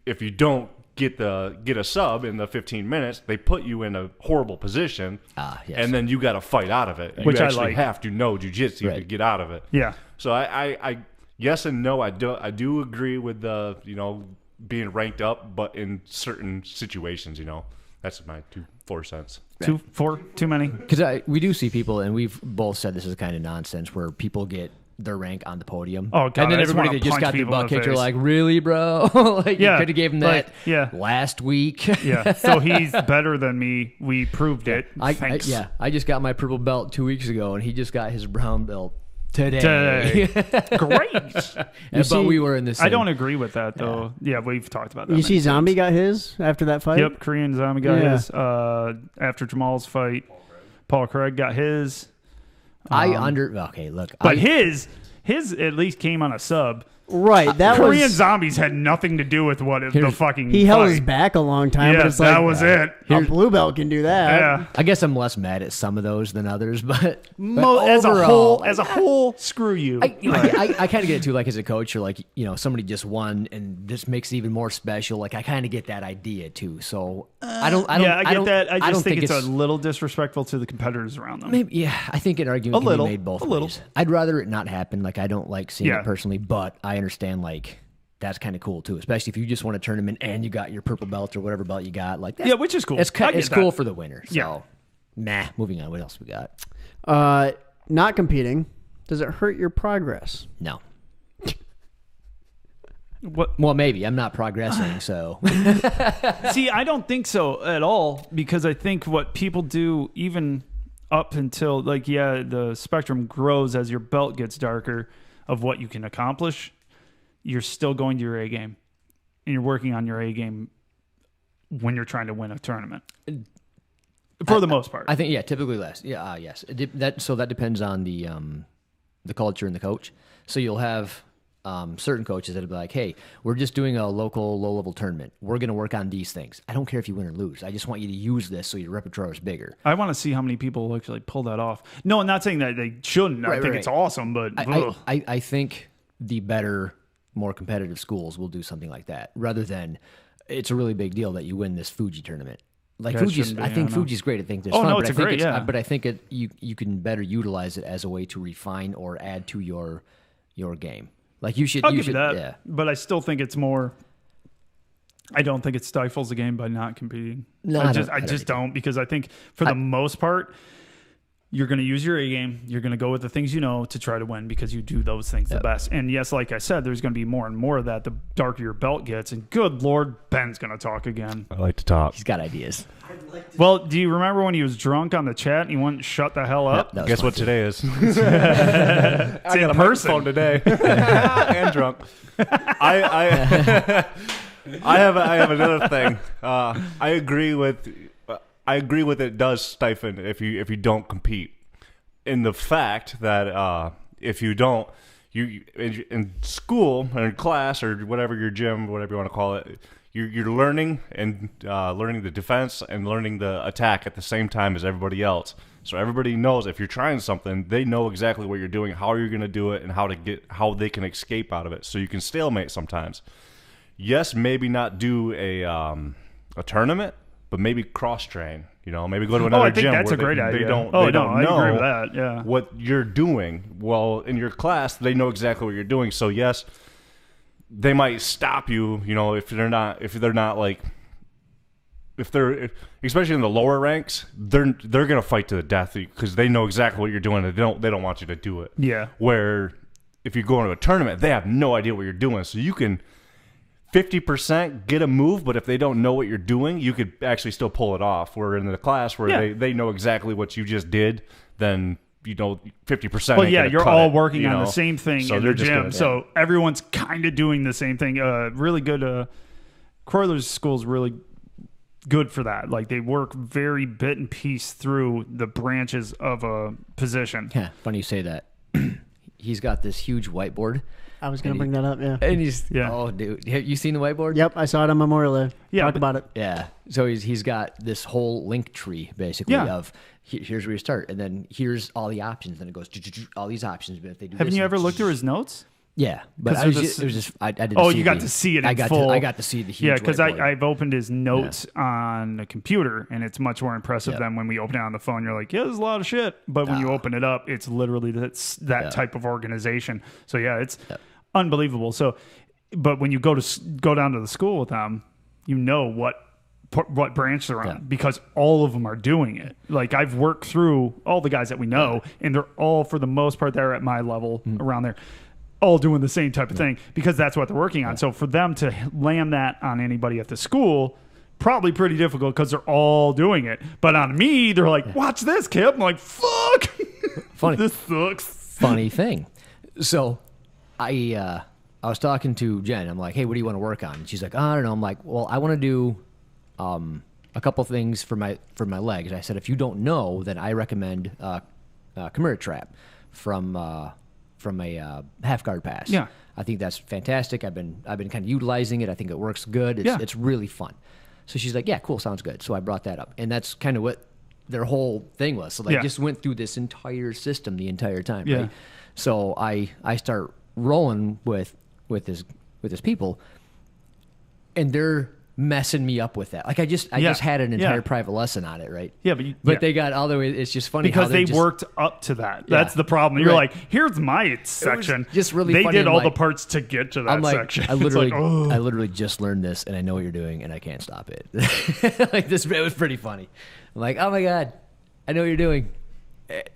if you don't get a sub in the 15 minutes, they put you in a horrible position, Yes. and then you got to fight out of it. Which you I actually like. have to know jiu-jitsu to Right. get out of it. Yeah. So I yes and no. I do agree with the being ranked up, but in certain situations, that's my 4 cents. 4 too many. Because we do see people, and we've both said this is kind of nonsense, where people get their rank on the podium. Oh, God, and then I just everybody wanna that just punch got their people in butt the kicked are face. like, really, bro? Like, Yeah, you could have gave him like, that yeah. last week. Yeah. So he's better than me. We proved it. Thanks. I just got my purple belt 2 weeks ago, and he just got his brown belt today. Great. But we were in the same. I don't agree with that though. Yeah, we've talked about that. You see, many Zombie got his after that fight. times. Yep, Korean Zombie got Yeah. his. After Jamal's fight, Paul Craig got his. Okay, look. But his at least came on a sub. Right. That Korean was. Zombies had nothing to do with what the fucking. He held fight. his back a long time, Yeah, but it's like that was it. a blue belt can do that. Yeah. I guess I'm less mad at some of those than others, but As overall, a whole, screw you. I kind of get it too. Like as a coach, or like somebody just won, and this makes it even more special. Like I kind of get that idea too. So I don't. Yeah, I get don't, that. I just don't think it's a little disrespectful to the competitors around them. Maybe, yeah, I think an argument A can little, be made both a little. ways. I'd rather it not happen. Like I don't like seeing Yeah. it personally, but I understand like that's kind of cool too. Especially if you just want a tournament and you got your purple belt or whatever belt you got. Like that's, Yeah, which is cool. It's I get it's cool that. for the winner. So, Yeah. nah. Moving on. What else we got? Not competing. Does it hurt your progress? No. What? Well, maybe I'm not progressing, so See, I don't think so at all, because I think what people do, even up until the spectrum grows as your belt gets darker of what you can accomplish. You're still going to your A game, and you're working on your A game when you're trying to win a tournament. For the most part, I think typically less. Yeah, yes. That depends on the culture and the coach. So you'll have certain coaches that'll be like, "Hey, we're just doing a local low-level tournament. We're going to work on these things. I don't care if you win or lose. I just want you to use this so your repertoire is bigger." I want to see how many people actually pull that off. No, I'm not saying that they shouldn't. I think it's awesome, but I think the better, more competitive schools will do something like that, rather than it's a really big deal that you win this Fuji tournament. Like I think Fuji's great. I think there's fun, no, but it's great. But I think you can better utilize it as a way to refine or add to your game. Like you should. I'll give you that. But I still think it's more. I don't think it stifles the game by not competing. No, I just don't, because I think for the most part, you're going to use your A game. You're going to go with the things you know to try to win, because you do those things the best. And yes, like I said, there's going to be more and more of that the darker your belt gets. And good Lord, Ben's going to talk again. I like to talk. He's got ideas. Well, do you remember when he was drunk on the chat and he wouldn't shut the hell up? Guess what today is? It's I got a microphone today. And drunk. I have another thing. I agree with it does stifle if you don't compete. In the fact that if you don't, you in school or in class or whatever, your gym, whatever you want to call it, you're learning and learning the defense and learning the attack at the same time as everybody else. So everybody knows if you're trying something, they know exactly what you're doing, how you're going to do it, and how they can escape out of it. So you can stalemate sometimes. Yes, maybe not do a tournament, but maybe cross train. Maybe go to another gym. That's a great idea. They don't I know agree with that. Yeah. what you're doing. Well, in your class, they know exactly what you're doing. So yes, they might stop you. Especially in the lower ranks, they're gonna fight to the death because they know exactly what you're doing. And they don't want you to do it. Yeah. Where if you go into a tournament, they have no idea what you're doing. So you can 50% get a move, but if they don't know what you're doing, you could actually still pull it off. Where in the class where they know exactly what you just did, then 50%. Well, yeah, you're all working on the same thing in the gym, so everyone's kind of doing the same thing. Really good. Croyler's school's really good for that. Like they work very bit and piece through the branches of a position. Yeah, funny you say that. He's got this huge whiteboard. I was going to bring that up, yeah. And oh, dude. Have you seen the whiteboard? Yep, I saw it on Memorial Day. Yeah, Talked about it. Yeah. So he's got this whole link tree, basically, of here's where you start, and then here's all the options. Then it goes all these options. But if they do Haven't you ever looked through his notes? Yeah, but I didn't. Oh, you got to see it in full. I got to see the huge. Yeah, because I've opened his notes on the computer, and it's much more impressive than when we open it on the phone. You're like, yeah, there's a lot of shit, but when you open it up, it's literally that type of organization. So yeah, it's unbelievable. So, but when you go down to the school with them, you know what branch they're on because all of them are doing it. Like I've worked through all the guys that we know, and they're all for the most part they're at my level around there. All doing the same type of thing because that's what they're working on. So for them to land that on anybody at the school, probably pretty difficult because they're all doing it. But on me, they're like, watch this, Kip. I'm like, fuck. Funny. This sucks. Funny thing. So I was talking to Jen. I'm like, hey, what do you want to work on? And she's like, I don't know. I'm like, well, I want to do a couple things for my legs. I said, if you don't know, then I recommend Chimera Trap from a half guard pass. Yeah, I think that's fantastic. I've been kind of utilizing it. I think it works good. It's really fun. So she's like, yeah, cool, sounds good. So I brought that up, and that's kind of what their whole thing was. So they just went through this entire system the entire time. Yeah. Right? So I start rolling with his people, and they're messing me up with that. Like I just had an entire private lesson on it, right? Yeah, but they got all the way. It's just funny because they worked up to that. That's the problem. You're like, here's my section. Just really, they funny. did all the parts to get to that section. I literally just learned this, and I know what you're doing, and I can't stop it. Like this, it was pretty funny. I'm like, oh my god, I know what you're doing,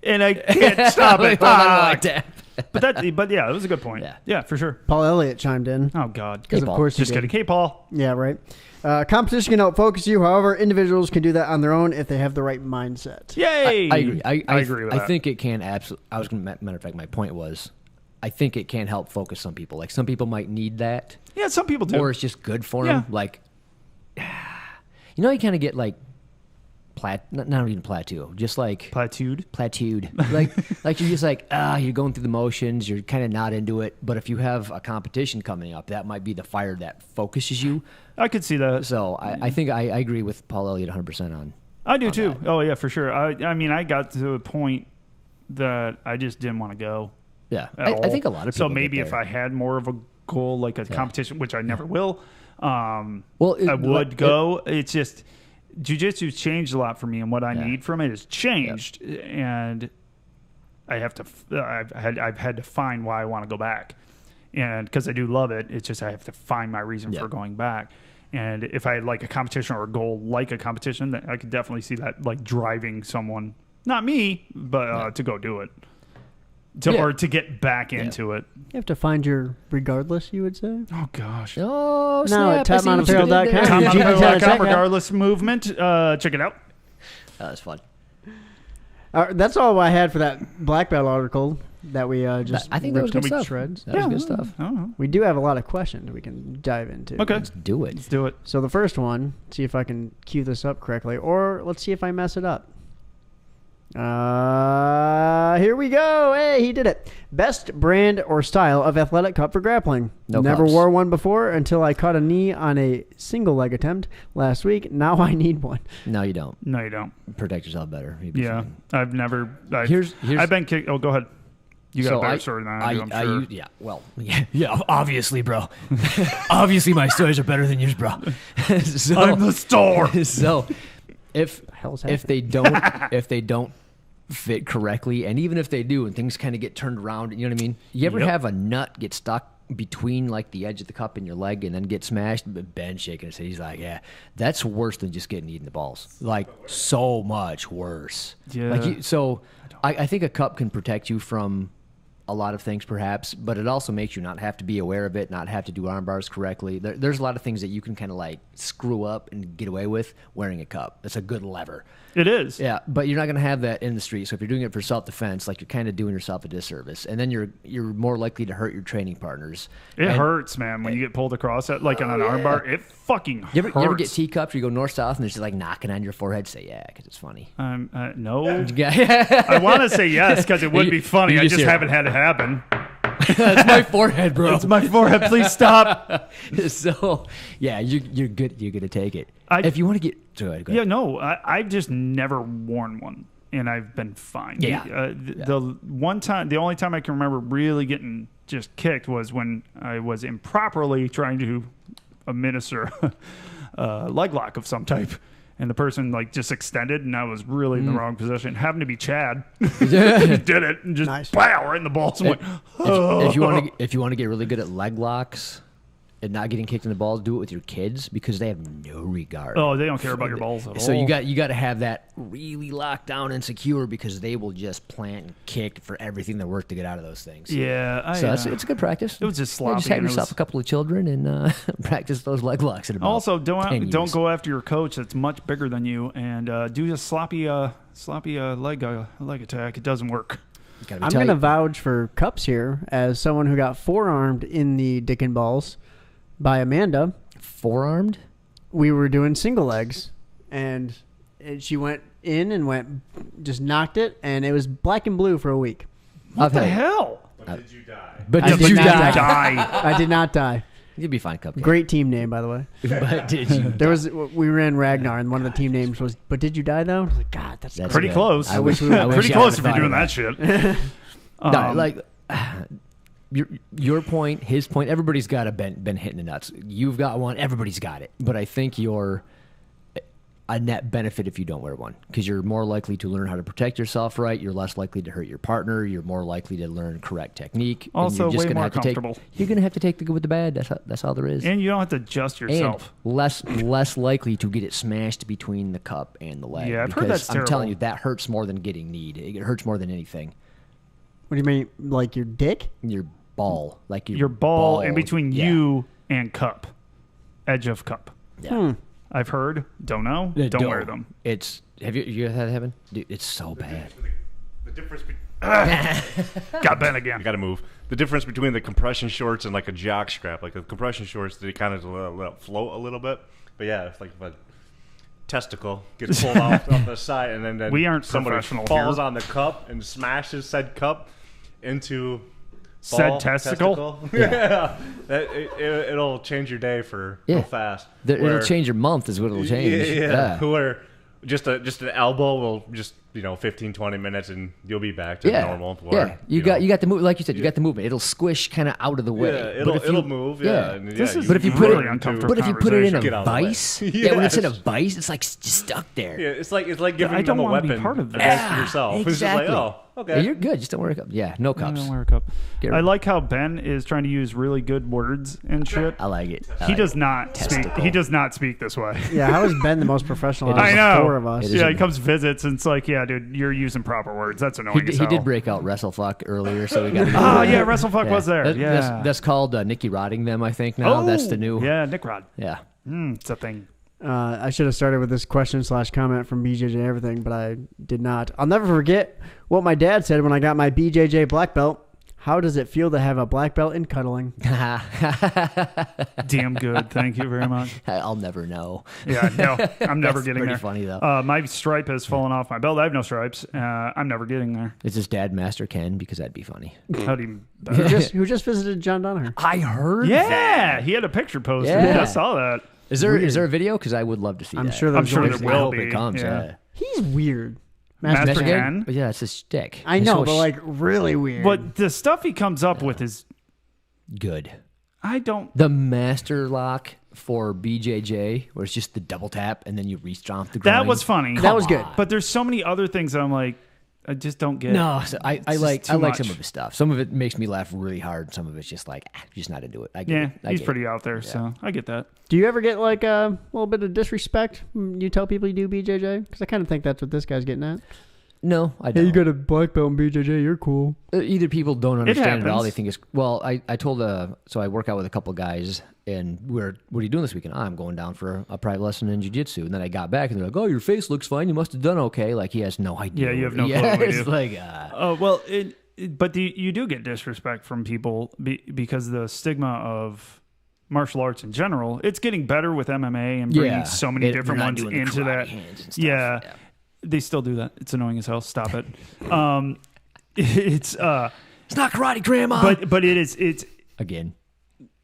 and I can't stop it. Hold on, like that. But yeah, it was a good point. Yeah. For sure. Paul Elliott chimed in. Oh God. Because of Paul. course Just he did. kidding. Hey, Paul. Yeah, right. Competition can help focus you. However, individuals can do that on their own if they have the right mindset. Yay! I agree. I agree with that. I think it can absolutely. I was going to. Matter of fact, my point was, I think it can help focus some people. Like some people might need that, Yeah, some people do. or it's just good for Yeah. them. Like, you kind of get like not even plateau, just like Plateaued. like you're just like you're going through the motions, you're kind of not into it, but if you have a competition coming up, that might be the fire that focuses you. I could see that. So I think I agree with Paul Elliott 100% on. I do on too. that. Oh yeah, for sure. I mean, I got to a point that I just didn't want to go. Yeah, at all. I think a lot of people. So maybe get if there. I had more of a goal, like a competition, which I never will, Well, I would go. It's just jiu-jitsu's changed a lot for me, and what I need from it has changed, and I have to. I've had to find why I want to go back, and because I do love it, it's just I have to find my reason for going back. And if I had like a competition or a goal like a competition, then I could definitely see that like driving someone, not me, but to go do it, or to get back into it. You have to find your regardless, you would say? Oh gosh. Oh, Now at snap, I see what you did there. topmountainapparel.com. TomMountainApparel.com, regardless movement. Check it out. That's fun. That's all I had for that black belt article that we just I think that was ripped good to stuff. shreds. That was good stuff. I don't know. We do have a lot of questions we can dive into. Okay. Let's do it. Let's do it. So the first one, see if I can cue this up correctly, or let's see if I mess it up. Here we go. Hey, he did it. Best brand or style of athletic cup for grappling. No Never cups. wore one before until I caught a knee on a single leg attempt last week. Now I need one. No, you don't. No, you don't. Protect yourself better. You'd be Yeah. fine. I've never. Here's- I've been kicked. Oh, go ahead. You got So a better story than I do, I'm sure. yeah, well, yeah, obviously, bro. Obviously, my stories are better than yours, bro. So, I'm the star. So, if hell's they don't fit correctly, and even if they do, and things kind of get turned around, you know what I mean? You ever Yep. have a nut get stuck between like the edge of the cup and your leg, and then get smashed? Ben shaking his head. He's like, "Yeah, that's worse than just getting eaten in the balls. Like so much worse." Yeah. Like I think a cup can protect you from a lot of things perhaps, but it also makes you not have to be aware of it, not have to do arm bars correctly. There's a lot of things that you can kind of like screw up and get away with wearing a cup. That's a good lever. It is. Yeah, but you're not going to have that in the street. So if you're doing it for self-defense, like you're kind of doing yourself a disservice, and then you're more likely to hurt your training partners. It And hurts, man, when you get pulled across it, like on an arm bar. It fucking hurts. You ever get teacups where you go north-south and it's just like knocking on your forehead? Say yeah, because it's funny. No. Yeah. I want to say yes because it would be funny. you I just just hear- haven't had it happen. That's my forehead, bro. It's my forehead. Please stop. So yeah, you're good. You're gonna take it. If you want to get to it, Yeah, no, I've just never worn one, and I've been fine. Yeah. The only time I can remember really getting just kicked was when I was improperly trying to administer a leg lock of some type, and the person like just extended, and I was really in the wrong position. Happened to be Chad. He did it and just Nice. pow right in the balls. And went, if you want to get really good at leg locks and not getting kicked in the balls, do it with your kids because they have no regard. oh, they don't care about your balls at all. So you got to have that really locked down and secure because they will just plant and kick for everything they're worth to get out of those things. Yeah, So it's a good practice. It was just Yeah, sloppy. just have and it yourself was- a couple of children and practice those leg locks at about Also, 10 don't years. go after your coach that's much bigger than you, and do a sloppy leg attack. It doesn't work. Gotta be I'm tight. going to vouch for Cups here as someone who got forearmed in the dick and balls by Amanda. Forearmed? We were doing single legs, and she went in and just knocked it, and it was black and blue for a week. What the hell? But did you die? But I did did you not die? Die. I did not die. You'd be fine, Cupcake. Great team name, by the way. But did you? We ran Ragnar, and one of the team names was, "But did you die though?" I was like, God, that's Pretty good. close. I wish I Pretty close if you're doing that shit. No, like your point, his point. Everybody's got been hitting the nuts. You've got one. Everybody's got it. But I think a net benefit if you don't wear one, because you're more likely to learn how to protect yourself right. You're less likely to hurt your partner. You're more likely to learn correct technique. Also, and you're just way gonna more have to comfortable. you're going to have to take the good with the bad. That's all there is. And you don't have to adjust yourself. And less likely to get it smashed between the cup and the leg. Yeah, I've heard that's I'm telling terrible. you, that hurts more than getting kneed. It hurts more than anything. What do you mean, like your dick? Your ball, like Your ball in ball, between yeah. you and cup. Edge of cup. Yeah. I've heard. Don't know. Yeah, Don't wear them. It's you had heaven? Dude, it's so bad. The difference. Got bent again. I got to move. The difference between the compression shorts and like a jock strap, like the compression shorts, they kind of let it float a little bit. But yeah, it's like if a testicle gets pulled off the side, and then We aren't somebody professional falls here. on the cup and smashes said cup into Said ball, testicle? Yeah, it'll change your day for real fast. It'll change your month is what it'll change. Yeah. Where just an elbow will just 15, 20 minutes and you'll be back to normal. Yeah, you got the move, like you said, you got the movement. It'll squish kind of out of the way. Yeah, But if it'll you- move. yeah. Yeah, and This is But if you put really it- uncomfortable But if you put it in Get a out of the way. vice, when it's in a Yes. vice, it's like just stuck there. Yeah, it's like giving I them don't a wanna be weapon part of this. against yourself. It's just like, oh, okay. Yeah, you're good. Just don't wear a cup. Yeah, no I cups. don't wear a cup. Get I rid- like how Ben is trying to use really good words and shit. I like it. I He like does it. not speak. Testicle. He does not speak this way. Yeah, how has Ben the most professional out of I the know. four of us? It is Yeah, a- he comes visits and it's like, yeah, dude, you're using proper words. That's annoying. as He did hell. break out WrestleFuck earlier, so we got. Oh yeah, WrestleFuck was there. That- Yeah, that's called Nicky Rodding them. I think now that's the new. Yeah, Nick Rod. Yeah. It's a thing. I should have started with this question/comment from BJJ Everything, but I did not. I'll never forget what my dad said when I got my BJJ black belt. How does it feel to have a black belt in cuddling? Damn good. Thank you very much. I'll never know. Yeah, no, I'm never That's getting pretty there. funny, though. My stripe has fallen off my belt. I have no stripes. I'm never getting there. Is his dad Master Ken? Because that'd be funny. How do you? Who just visited John Donaher? I heard. Yeah, he had a picture posted. Yeah. I saw that. Is there a video? Because I would love to see I'm that. sure I'm there's sure one. there I will hope be. it comes. Yeah. He's weird. Master Master Ken? Ken. But yeah, it's his shtick. I It's know, so but like really weird. But the stuff he comes up with is, good. I don't. The master lock for BJJ, where it's just the double tap and then you re-stomp the groin. That was funny. That was good. But there's so many other things that I'm like, I just don't get. No, so I just like too much. some of his stuff. Some of it makes me laugh really hard. Some of it's just like just not into it. I get Yeah, it. I he's get pretty it. out there, so I get that. do you ever get like a little bit of disrespect when you tell people you do BJJ? Because I kind of think that's what this guy's getting at. No, I don't. a black belt in BJJ. You're cool. Either people don't understand it at all. happens. They think it's well. I told so I work out with a couple guys, and what are you doing this weekend? I'm going down for a private lesson in jiu-jitsu. And then I got back, and they're like, "Oh, your face looks fine. You must have done okay." Like he has no idea. Yeah, you have no yeah, clue what we it's do. like Oh well, but you do get disrespect from people because the stigma of martial arts in general. It's getting better with MMA and bringing so many They're different not ones doing the into karate that. hands and stuff. Yeah. They still do that. It's annoying as hell. Stop it. It's It's not karate, Grandma. but it's again,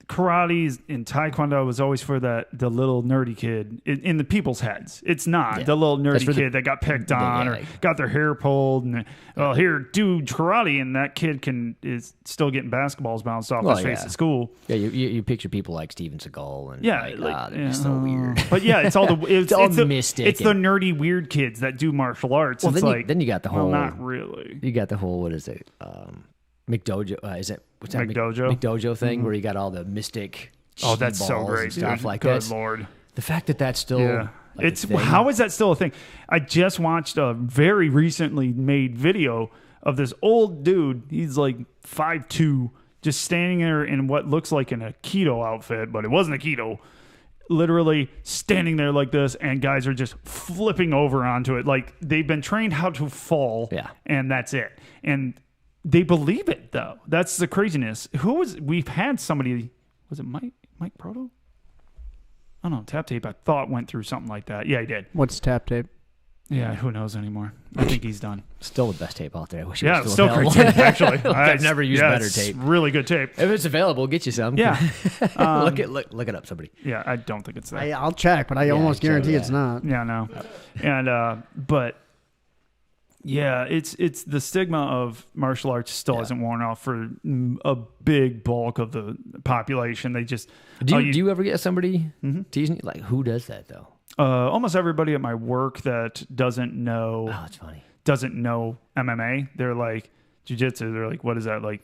karate and taekwondo was always for the little nerdy kid in the people's heads. It's not the little That's nerdy for the- kid that got picked on or like- got their hair pulled and well here do karate and that kid is still getting basketballs bounced off Well, his face yeah. at school. yeah, you picture people like Steven Seagal and Yeah, they're just so weird. But yeah, it's all the it's all the, mystic It's the and- nerdy weird kids that do martial arts. Well, it's then like then you got the well, whole. not really. You got the whole what is it? McDojo? Is it what's that? McDojo? McDojo thing where you got all the mystic. Oh, that's chi so balls great, and stuff dude. like Good that. lord. The fact that that's still Yeah. like, It's a thing. how is that still a thing? I just watched a very recently made video of this old dude. He's like 5'2", just standing there in what looks like an Aikido outfit, but it wasn't Aikido. Literally standing there like this, and guys are just flipping over onto it. Like they've been trained how to fall, Yeah. and that's it. And they believe it though. That's the craziness. We've had somebody, was it Mike Proto? I don't know, Tap Tape, I thought went through something like that. Yeah, he did. What's tap tape? Yeah, who knows anymore? I think he's done. Still the best tape out there. I wish it Yeah, was still still great available. tape, actually. Like, I've never used better it's tape. Really good tape. If it's available, get you some. Yeah. look it up, somebody. Yeah, I don't think it's that. I'll check, but I almost check, guarantee yeah. it's not. Yeah, no. And but yeah, it's the stigma of martial arts still hasn't worn off for a big bulk of the population. They just Do you ever get somebody teasing you? Like, who does that though? Almost everybody at my work that doesn't Oh, know that's funny. MMA, they're like jiu-jitsu. They're like, what is that like?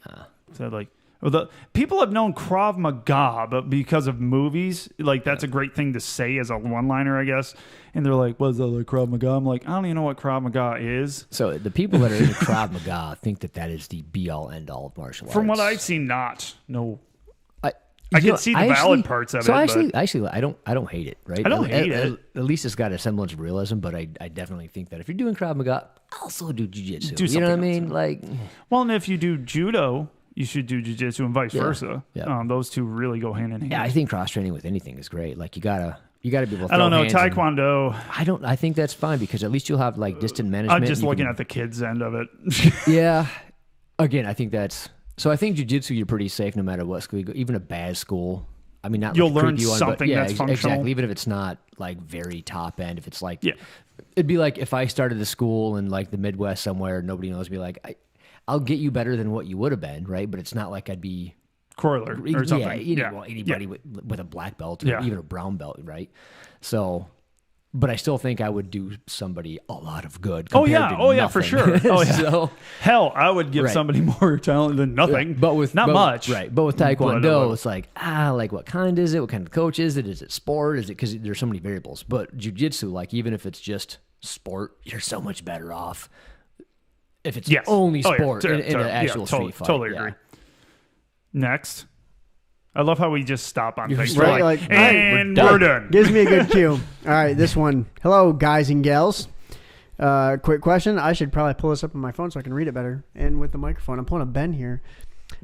So like, well, the people have known Krav Maga, but because of movies, like that's a great thing to say as a one-liner, I guess. And they're like, "What's that like Krav Maga?" I'm like, I don't even know what Krav Maga is. So the people that are into Krav Maga think that is the be-all, end-all of martial arts. From what I've seen, not. No. I You can know, see the I valid actually- parts of so it. actually, I don't hate it. Right? I don't hate it. At least it's got a semblance of realism. But I definitely think that if you're doing Krav Maga, also do jiu-jitsu. Do You know what I something else. mean? Like, Well, and if you do judo, you should do jiu-jitsu and vice versa. Yeah. Those two really go hand in hand. yeah, I think cross training with anything is great. Like you gotta be able to. I don't know, throw hands and- Taekwondo. I think that's fine because at least you'll have like distant management. I'm just You looking can- at the kids' end of it. Yeah. Again, I think that's so. I think jiu-jitsu you're pretty safe no matter what school you go. Even a bad school. I mean, not You'll like a learn creepy one, something but yeah, that's functional. exactly. Even if it's not like very top end, if it's like, Yeah. it'd be like if I started a school in like the Midwest somewhere, nobody knows me. Like, I'll get you better than what you would have been, right? But it's not like I'd be Corollary or something. anybody with a black belt or Yeah. even a brown belt, right? So, but I still think I would do somebody a lot of good. Oh, compared yeah. to Oh, yeah, for nothing. sure. Oh, yeah. So, Hell, I would give Right. somebody more talent than nothing. but with not much. right? But with Taekwondo, But, it's like like what kind is it? What kind of coach is it? Is it sport? Is it because there's so many variables? But jiu-jitsu, like even if it's just sport, you're so much better off if it's Yes. only Oh, yeah. sport in Yeah, an actual totally, street fight. Totally Yeah. agree. Next. I love how we just stop on things. right, We're like, like, and we're we're done." done. Gives me a good cue. All right, this one. Hello, guys and gals. Quick question. I should probably pull this up on my phone so I can read it better. And with the microphone, I'm pulling a Ben here.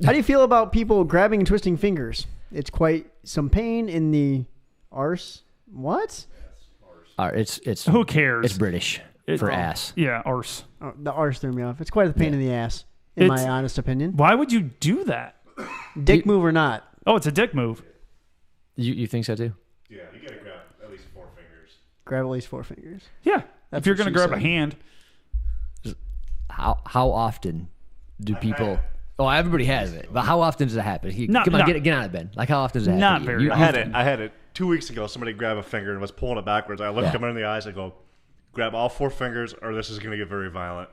How do you feel about people grabbing and twisting fingers? It's quite some pain in the arse. What? It's Who cares? It's British for ass. Yeah, arse. Oh, the arse threw me off. It's quite a pain in the ass, in It's- my honest opinion. Why would you do that? Dick move or not? Oh, it's a dick move. You think so too? Yeah, you gotta grab at least 4 fingers. Grab at least 4 fingers. Yeah. That's if you're what going to she grab a said. hand. How often do people? Oh, everybody has it, but how often does it happen? Not- Come on, not- get on it, Ben. Like how often does it happen? Not to you? very You- often. I had it 2 weeks ago. Somebody grabbed a finger and was pulling it backwards. I looked him in the eyes. I go, grab all 4 fingers, or this is going to get very violent.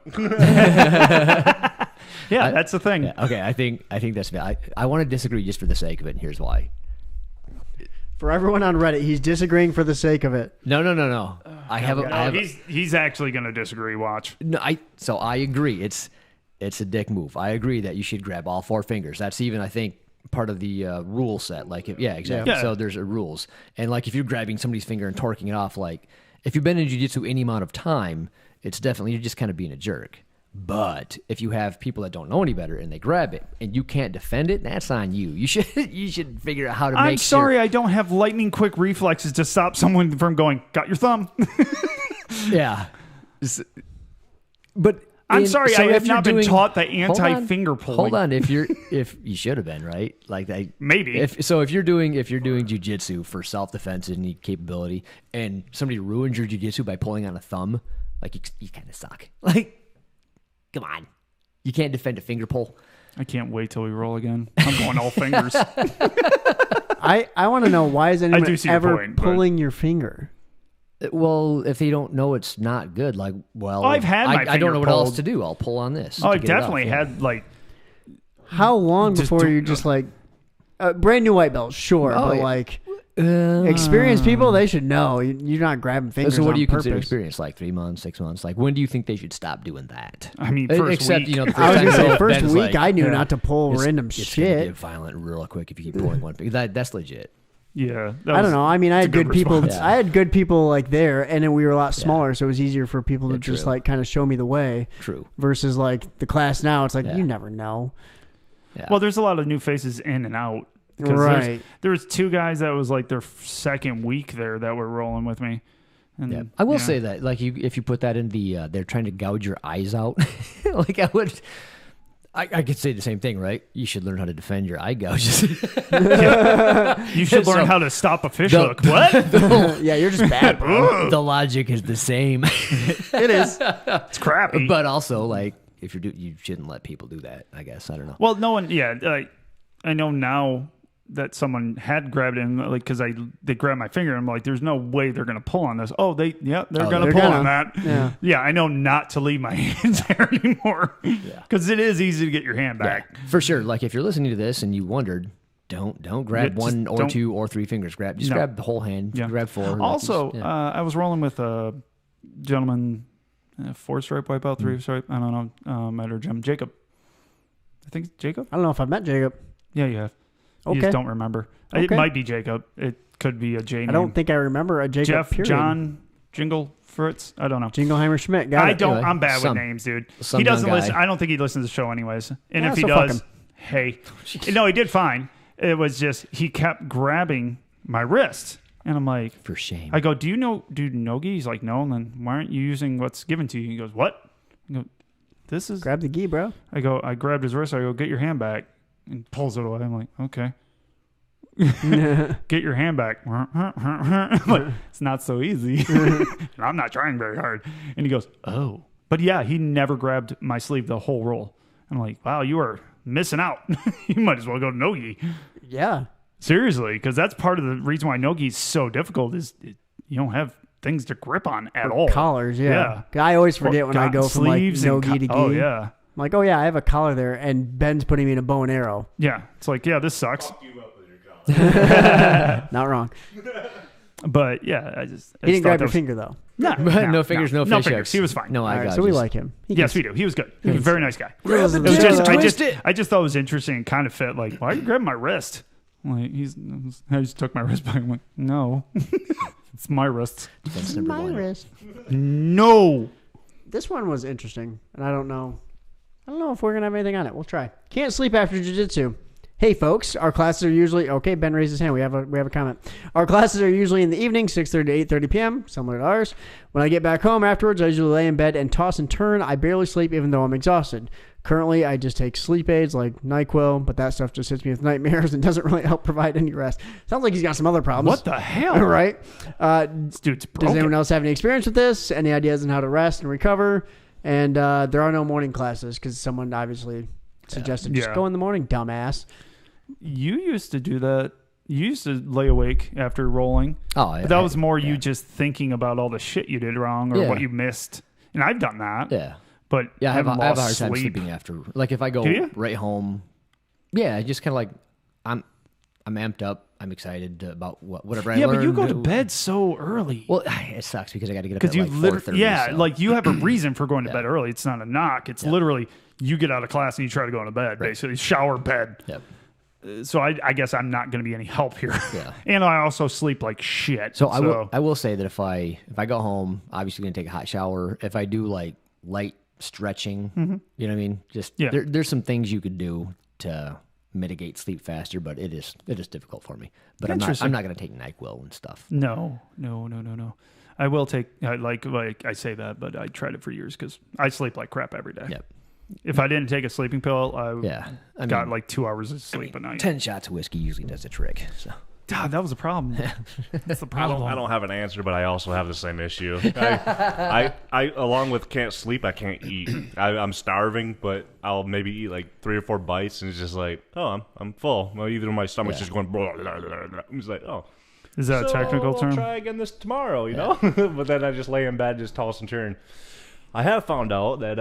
Yeah, that's the thing. Yeah, okay, I think that's. I want to disagree just for the sake of it, and here's why. For everyone on Reddit, he's disagreeing for the sake of it. No. I have. No, he's actually going to disagree. Watch. No, so I agree. It's a dick move. I agree that you should grab all 4 fingers. That's even, I think, part of the rule set. Like, exactly. Yeah. So there's rules, and like if you're grabbing somebody's finger and torquing it off, like if you've been in jiu-jitsu any amount of time, it's definitely you're just kind of being a jerk. But if you have people that don't know any better and they grab it and you can't defend it, that's on you. You should figure out how to make. I'm sorry, I don't have lightning quick reflexes to stop someone from going, got your thumb. Yeah. But I'm sorry, I if have you're not been doing- taught the Hold on, anti-finger pulling. Hold on, if you should have been, right? Like that. Maybe. If you're doing jiu-jitsu for self-defense and need capability, and somebody ruins your jiu-jitsu by pulling on a thumb, like you kind of suck. Like, come on, you can't defend a finger pull. I can't wait till we roll again. I'm going all fingers. I want to know, why is anyone do see your ever point, but- pulling your finger? Well, if they don't know it's not good, like, well, I've had my I don't finger know what else pulled. to do. I'll pull on this. Oh, to I get it off, definitely yeah. had like How long Just before do- you're just like, brand new white belt, sure, Oh, but yeah. like experienced people, they should know. You're not grabbing fingers. So what on do you consider purpose. experience? Like 3 months, 6 months? Like when do you think they should stop doing that? I mean, first Except, week. the first I was time gonna say you first Ben's week, like, I knew yeah. not to pull random it's gonna shit. get violent real quick if you keep pulling one finger. That's legit. Yeah. I don't know. I mean, I had a good good people. response. I had good people like there, and then we were a lot smaller, so it was easier for people to Yeah, just true. like kind of show me the way. True. Versus like the class now, it's like Yeah. you never know. Yeah. Well, there's a lot of new faces in and out. 'Cause Right. There's 2 guys that was like their second week there that were rolling with me. And, Yeah. I will yeah. say that, like, if you put that in the, they're trying to gouge your eyes out. Like, I could say the same thing, right? You should learn how to defend your eye gouges. You should learn So- how to stop a fish The- hook. What? Yeah, you're just bad, bro. The logic is the same, It is. It's crappy. but also like if you shouldn't let people do that. I guess I don't know. Well, no one. Yeah, I know now. that someone had grabbed it, and like because they grabbed my finger, and I'm like, there's no way they're gonna pull on this. Oh, they're gonna pull on that. Yeah, I know not to leave my hands there anymore because it is easy to get your hand back. Yeah, for sure. Like if you're listening to this and you wondered, don't grab one or two or three fingers. Grab the whole hand. Yeah. Grab four. Also, I was rolling with a gentleman, 4-stripe wipeout, 3-stripe. I don't know. Met her Jim Jacob. I think it's Jacob. I don't know if I've met Jacob. Yeah, you have. Okay. You just don't remember. Okay. It might be Jacob. It could be a J name. I don't think I remember a Jacob. Jeff, period. John, Jingle, Fritz. I don't know. Jingleheimer Schmidt. Got it. Anyway, I'm bad with names, dude. He doesn't listen. I don't think he listens to the show anyways. And if he does, hey. No, he did fine. It was just he kept grabbing my wrist. And I'm like, for shame. I go, do you know gi? He's like, no. And then why aren't you using what's given to you? He goes, what? I go, this is. Grab the gi, bro. I grabbed his wrist. I go, get your hand back. And pulls it away. I'm like, okay. Get your hand back. Like, it's not so easy. I'm not trying very hard. And he goes, oh. But yeah, he never grabbed my sleeve the whole roll. I'm like, wow, you are missing out. You might as well go to no-gi. Yeah. Seriously, because that's part of the reason why no-gi is so difficult is you don't have things to grip on at all. Collars, yeah. I always forget when I go from like no-gi to gi. Oh, yeah. I'm like, oh, yeah, I have a collar there, and Ben's putting me in a bow and arrow. Yeah. It's like, yeah, this sucks. Not wrong. But yeah, he didn't grab your finger though. No fingers, no fish hooks. He was fine. No eye gouges. So we like him. Yes, we do. He was good. He was a very nice guy. I just thought it was interesting and kind of fit. Like, why are you grabbing my wrist? Like I just took my wrist back. I'm like, no, it's my wrist. My wrist. No. This one was interesting, and I don't know if we're gonna have anything on it. We'll try. Can't sleep after jiu-jitsu. Hey folks, our classes are usually okay. Ben raised his hand. We have a comment. Our classes are usually in the evening, 6:30 to 8:30 p.m. Similar to ours. When I get back home afterwards, I usually lay in bed and toss and turn. I barely sleep, even though I'm exhausted. Currently, I just take sleep aids like NyQuil, but that stuff just hits me with nightmares and doesn't really help provide any rest. Sounds like he's got some other problems. What the hell? Right? This dude's broken. Does anyone else have any experience with this? Any ideas on how to rest and recover? And there are no morning classes because someone obviously suggested just go in the morning, dumbass. You used to do that. You used to lay awake after rolling. Oh, yeah. But that was more you just thinking about all the shit you did wrong or what you missed. And I've done that. Yeah. But I have a hard time sleeping after. Like if I go right home, I just kind of like I'm amped up. I'm excited about whatever I learned. Yeah, but you go to bed so early. Well, it sucks because I got to get up at like 4:30. Yeah, so. Like you have a reason for going to bed early. It's not a knock. It's literally you get out of class and you try to go into bed. Right. Basically, shower, bed. Yep. So I guess I'm not going to be any help here. Yeah. And I also sleep like shit. So I will say that if I go home, obviously going to take a hot shower. If I do like light stretching, you know what I mean? Just there's some things you could do to mitigate sleep faster, but it is difficult for me. But I'm not going to take NyQuil and stuff. No. I will take like I say that, but I tried it for years because I sleep like crap every day. Yep. If I didn't take a sleeping pill, I got like 2 hours of sleep a night. 10 shots of whiskey usually does the trick. So. God, that was a problem. That's the problem. I don't have an answer, but I also have the same issue. I along with can't sleep, I can't eat. I'm starving, but I'll maybe eat like 3 or 4 bites, and it's just like, oh, I'm full. Well, either my stomach's just going. Blah, blah, blah, blah. I'm just like, oh. Is that a technical term? I'll try again this tomorrow, you know. But then I just lay in bed, just toss and turn. I have found out that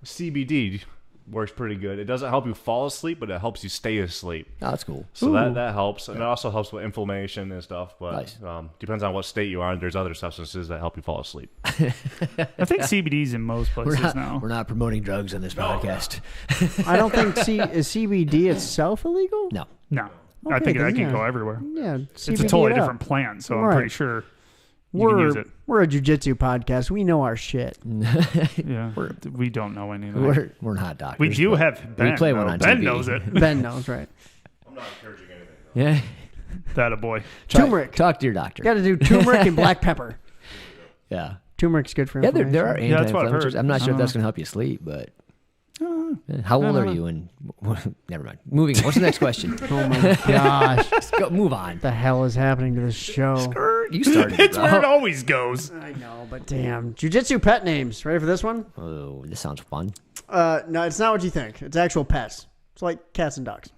CBD works pretty good. It doesn't help you fall asleep, but it helps you stay asleep. Oh, that's cool. So that helps. And it also helps with inflammation and stuff. But nice. Depends on what state you are. And there's other substances that help you fall asleep. I think CBD's in most places now. We're not promoting drugs on this podcast. I don't think is CBD itself illegal? No. Okay, I think that can go everywhere. Yeah, it's a totally different plant, so I'm pretty sure you can use it. We're a jiu-jitsu podcast. We know our shit. Yeah, we don't know anything. We're not doctors. We do have Ben. We play one on Ben TV. knows it. Ben knows, right? I'm not encouraging anything. Yeah. That a boy. Turmeric. Talk to your doctor. Got to do turmeric and black pepper. Yeah. Turmeric's good for inflammation. There are anti-inflammatories. I'm not sure if that's going to help you sleep, but... How old are you? And never mind. Moving on. What's the next question? Oh my gosh! Move on. What the hell is happening to this show? You started. It's where it always goes. I know, but damn. Jiu-jitsu pet names. Ready for this one? Oh, this sounds fun. No, it's not what you think. It's actual pets. It's like cats and dogs.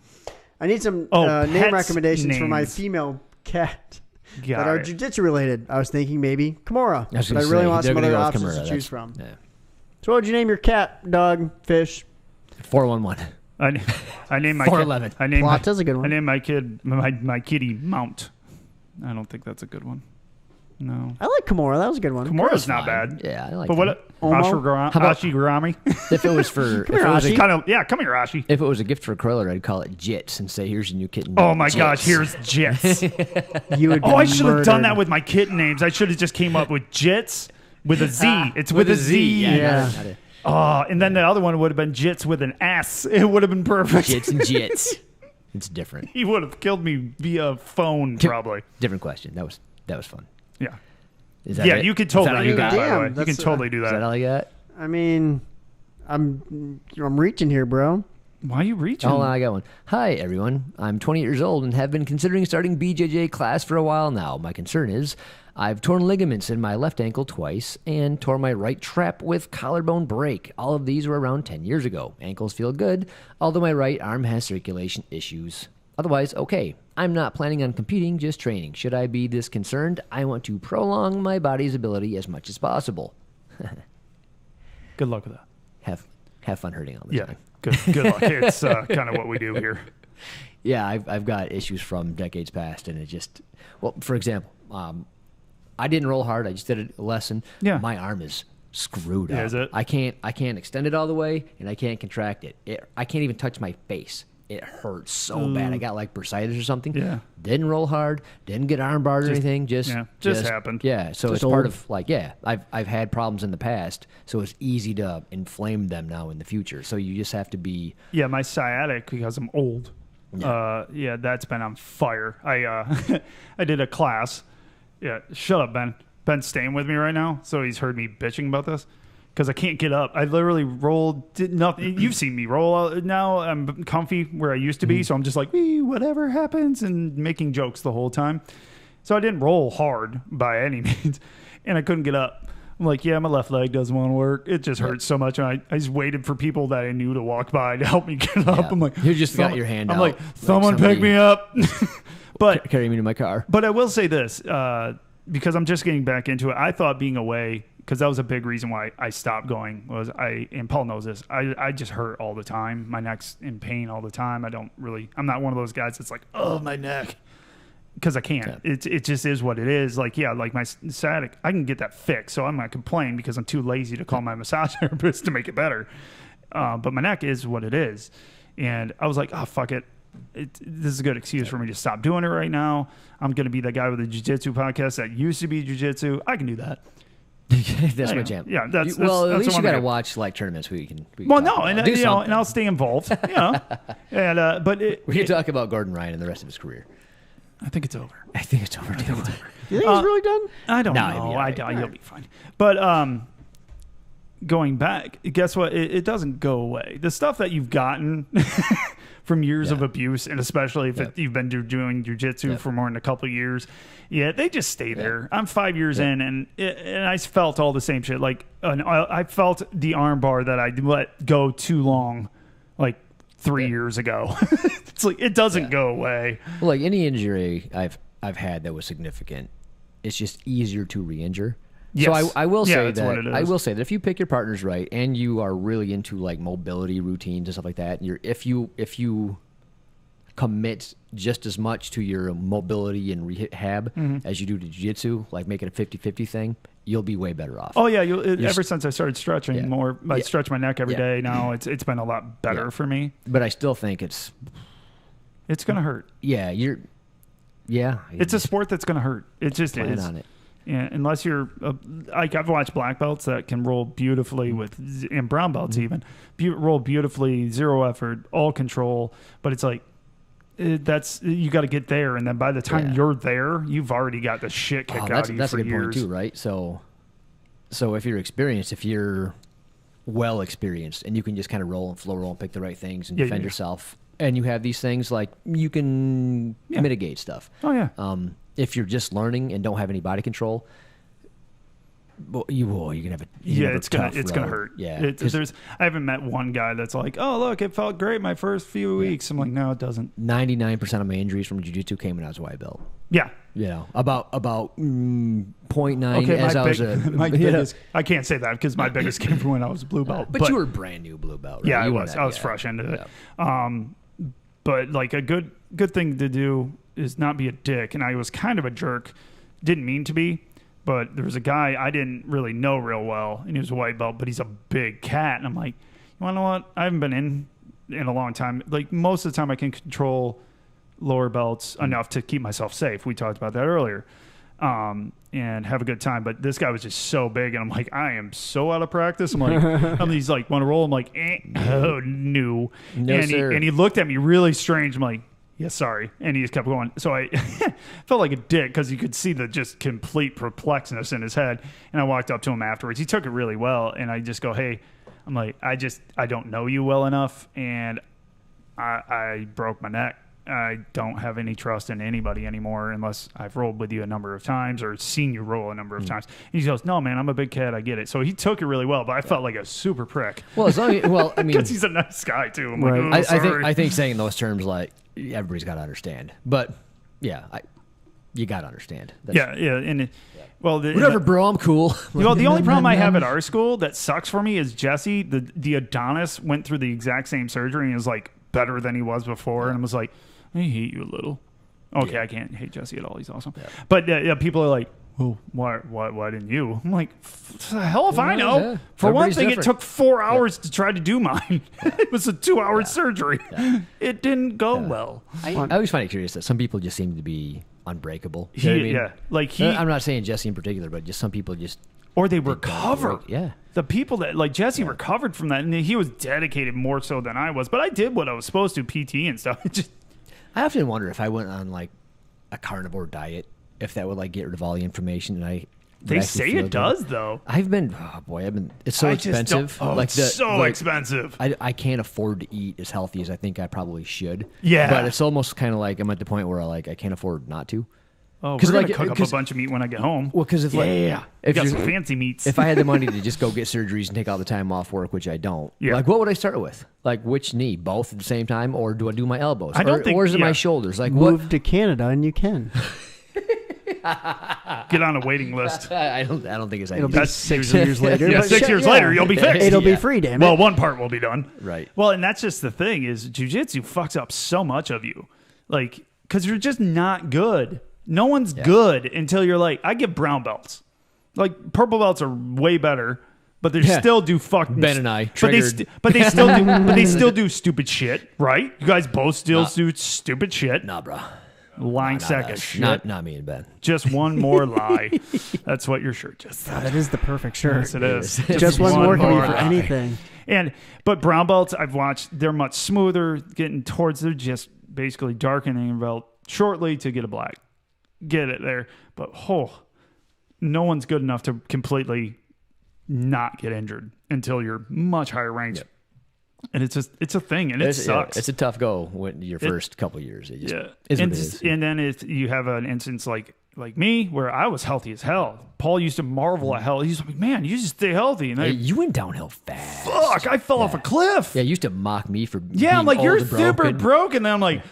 I need some pets name recommendations for my names. female cat Got that are it. jiu-jitsu related. I was thinking maybe Kimura, I was but gonna I really say, want they're some gonna other go with options Kimura. to choose That's- from. Yeah. So what would you name your cat, dog, fish? 411. I named my 411. kid, I named my, Plata's a good one. I named my kid my kitty Mount. I don't think that's a good one. No. I like Kimura. That was a good one. Kimura's not fine. bad. Yeah, I like But that. what? Omo? How about- Ashigurami? If it was for Come here, Ashi. kind of. Yeah, come here, Ashi. if it was a gift for a curler, I'd call it Jits and say, "Here's your new kitten." Oh my Jits. gosh, here's Jits. You would. Oh, I be should have done murdered. that with my kitten names. I should have just came up with Jits with a Z. It's with a Z. Yeah. not a- Oh, and then the other one would have been Jits with an S. It would have been perfect. Jits and Jits. It's different. He would have killed me via phone, probably. Different question. That was fun. Yeah. Is that Yeah, it? you could Is that all totally you do that, got? by the way. Damn, You can that's, totally do Is that that. all you got? I mean, I'm reaching here, bro. Why are you reaching? Hold on, I got one. Hi, everyone. I'm 20 years old and have been considering starting BJJ class for a while now. My concern is I've torn ligaments in my left ankle twice and tore my right trap with collarbone break. All of these were around 10 years ago. Ankles feel good, although my right arm has circulation issues. Otherwise, okay. I'm not planning on competing, just training. Should I be this concerned? I want to prolong my body's ability as much as possible. Good luck with that. Have fun hurting all the Yeah, time. good luck. It's kind of what we do here. Yeah, I've got issues from decades past, and it just, well, for example, I didn't roll hard. I just did a lesson. Yeah. My arm is screwed Yeah, up. is it? I can't extend it all the way, and I can't contract it. I can't even touch my face. It hurts so bad. I got like bursitis or something. Yeah. Didn't roll hard. Didn't get arm barred or anything. Just happened. Yeah. So Just it's part old. of like I've had problems in the past, so it's easy to inflame them now in the future. So you just have to be. Yeah, my sciatic, because I'm old, that's been on fire. I I did a class. Yeah, shut up, Ben. Ben's staying with me right now, so he's heard me bitching about this because I can't get up. I literally rolled, did nothing. You've seen me roll. Now I'm comfy where I used to be, so I'm just like, whatever happens, and making jokes the whole time. So I didn't roll hard by any means, and I couldn't get up. I'm like, yeah, my left leg doesn't want to work. It just hurts so much. And I just waited for people that I knew to walk by to help me get up. Yeah. I'm like, You just got "Someone-" your hand I'm out, like, like someone pick somebody- me up. But Carry me to my car. I will say this, because I'm just getting back into it. I thought being away, because that was a big reason why I stopped going, and Paul knows this, I just hurt all the time. My neck's in pain all the time. I'm not one of those guys that's like, oh, my neck. Because I can't. Yeah. It just is what it is. Like, yeah, like my sciatic, I can get that fixed. So I'm not complaining because I'm too lazy to call my massage therapist to make it better. But my neck is what it is. And I was like, oh, fuck it. This is a good excuse for me to stop doing it right now. I'm going to be that guy with the jiu-jitsu podcast that used to be jiu-jitsu. I can do that. That's my jam. Yeah, that's well, at that's least what you I'm got to gonna- watch like tournaments where you can. Well, talk no, about it. and Do you know, something. and I'll stay involved. You know, and but We can talk about Gordon Ryan and the rest of his career. I think it's over. I think it's over. You think he's really done? I don't No, know. he'll be all right. You'll be fine. But going back, guess what? It doesn't go away. The stuff that you've gotten from years of Yeah. abuse, and especially if Yep. you've been doing jiu-jitsu Yep. for more than a couple of years, they just stay there. I'm 5 years in, and I felt all the same shit. Like I felt the arm bar that I let go too long, like 3 years ago. It's like it doesn't go away. Well, like any injury I've had that was significant, it's just easier to re-injure. Yes. So I will Yeah, say that's what that it I is. will say that if you pick your partners right and you are really into like mobility routines and stuff like that, and if you commit just as much to your mobility and rehab as you do to jiu-jitsu, like make it a 50-50 thing, you'll be way better off. Oh yeah, ever since I started stretching Yeah. more, I Yeah. stretch my neck every Yeah. day now. It's been a lot better Yeah. for me. But I still think it's gonna hurt. It's a sport that's gonna hurt. It just plan is. on it. Yeah, unless you're like I've watched black belts that can roll beautifully with and brown belts even roll beautifully, zero effort, all control. But it's like that's you got to get there, and then by the time Yeah. you're there, you've already got the shit kicked out of you that's for a good years. point too, right? So if you're experienced, if you're well experienced, and you can just kind of roll and flow roll and pick the right things and Yeah, defend yeah. yourself, and you have these things like you can mitigate stuff. Oh yeah. If you're just learning and don't have any body control, Well, you can have a it's gonna hurt. Yeah, I haven't met one guy that's like, oh look, it felt great my first few weeks. I'm like, no, it doesn't. 99% of my injuries from jiu-jitsu came when I was a white belt. Yeah, You know, about 0.9 Okay, as I was a my biggest. I can't say that because my biggest came from when I was a blue belt. But you were brand new blue belt, right? Yeah, You I was fresh into it. But like a good thing to do is not be a dick. And I was kind of a jerk. Didn't mean to be. But there was a guy I didn't really know real well, and he was a white belt, but he's a big cat. And I'm like, you want to know what? I haven't been in a long time. Like, most of the time I can control lower belts enough to keep myself safe. We talked about that earlier. And have a good time. But this guy was just so big, and I'm like, I am so out of practice. I'm like, and he's like, want to roll? I'm like, oh, no. And he looked at me really strange. I'm like, yeah, sorry. And he just kept going. So I felt like a dick because you could see the just complete perplexedness in his head. And I walked up to him afterwards. He took it really well. And I just go, hey, I'm like, I don't know you well enough. And I broke my neck. I don't have any trust in anybody anymore unless I've rolled with you a number of times or seen you roll a number of times. And he goes, no, man, I'm a big cat. I get it. So he took it really well, but I felt like a super prick. Well, I mean, because he's a nice guy too. I'm Right. like, sorry. I think saying those terms, like, everybody's got to understand. But yeah, you got to understand. Whatever, bro, I'm cool. Well, the only problem I have at our school that sucks for me is Jesse, the Adonis, went through the exact same surgery and is like better than he was before. And I was like, I hate you a little. Okay, I can't hate Jesse at all. He's awesome. Yeah. But people are like, well, why didn't you? I'm like, hell if I know. Yeah. For one Everybody's thing, different. it took 4 hours to try to do mine. It was a 2-hour surgery. Yeah. It didn't go well. I always find it curious that some people just seem to be unbreakable. You know what I mean? Yeah, like I'm not saying Jesse in particular, but just some people just. Or they recover. Yeah. The people that, like Jesse, recovered from that, and he was dedicated more so than I was. But I did what I was supposed to, PT and stuff. I often wonder if I went on like a carnivore diet, if that would like get rid of all the inflammation. And they say it does, though. It's so expensive. Expensive. I can't afford to eat as healthy as I think I probably should. Yeah. But it's almost kind of like I'm at the point where I can't afford not to. Oh, we're going to cook up a bunch of meat when I get home. Well, because if got some fancy meats. If I had the money to just go get surgeries and take all the time off work, which I don't, yeah. like what would I start with? Like which knee? Both at the same time, or do I do my elbows? I don't think. Or is it my shoulders? Like move to Canada and you can. Get on a waiting list. I don't think it's. It'll be 6 years later. Yeah, 6 years later, you'll be fixed. It'll be free, damn it. Well, one part will be done. Right. Well, and that's just the thing is jiu-jitsu fucks up so much of you, like because you're just not good. No one's good until you're like, I give brown belts. Like purple belts are way better, but they still do fucking Ben and I triggered. But they still do stupid shit, right? You guys both still do stupid shit. Nah, bro. Lying sack of shit. Not me and Ben. Just one more lie. That's what your shirt just said. That is the perfect shirt. Yes, it is. Just one more can be for anything. But brown belts I've watched, they're much smoother, getting towards, they're just basically darkening a belt shortly to get a black. Get it there, but no one's good enough to completely not get injured until you're much higher ranked. Yep. And it's a thing, and it sucks. It's a tough go when your first couple of years. And then if you have an instance like me where I was healthy as hell. Paul used to marvel at hell. He's like, man, you just stay healthy. And you went downhill fast. Fuck, I fell off a cliff. Yeah, you used to mock me for I'm like, you're super broke. And then I'm like,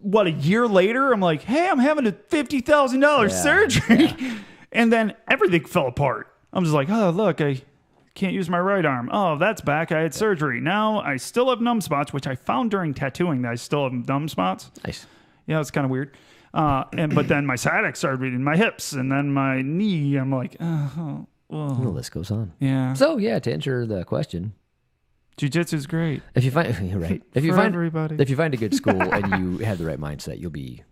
what, a year later, I'm like, hey, I'm having a $50,000 surgery. Yeah. And then everything fell apart. I'm just like, oh, look, I can't use my right arm. Oh, that's back. I had surgery. Now I still have numb spots, which I found during tattooing that I still have numb spots. Nice. Yeah, it's kind of weird. But then my sciatic started bleeding, my hips, and then my knee. I'm like, oh. The list goes on. Yeah. So, to answer the question. Jiu-jitsu is great. If you find right, if you find a good school and you have the right mindset, you'll be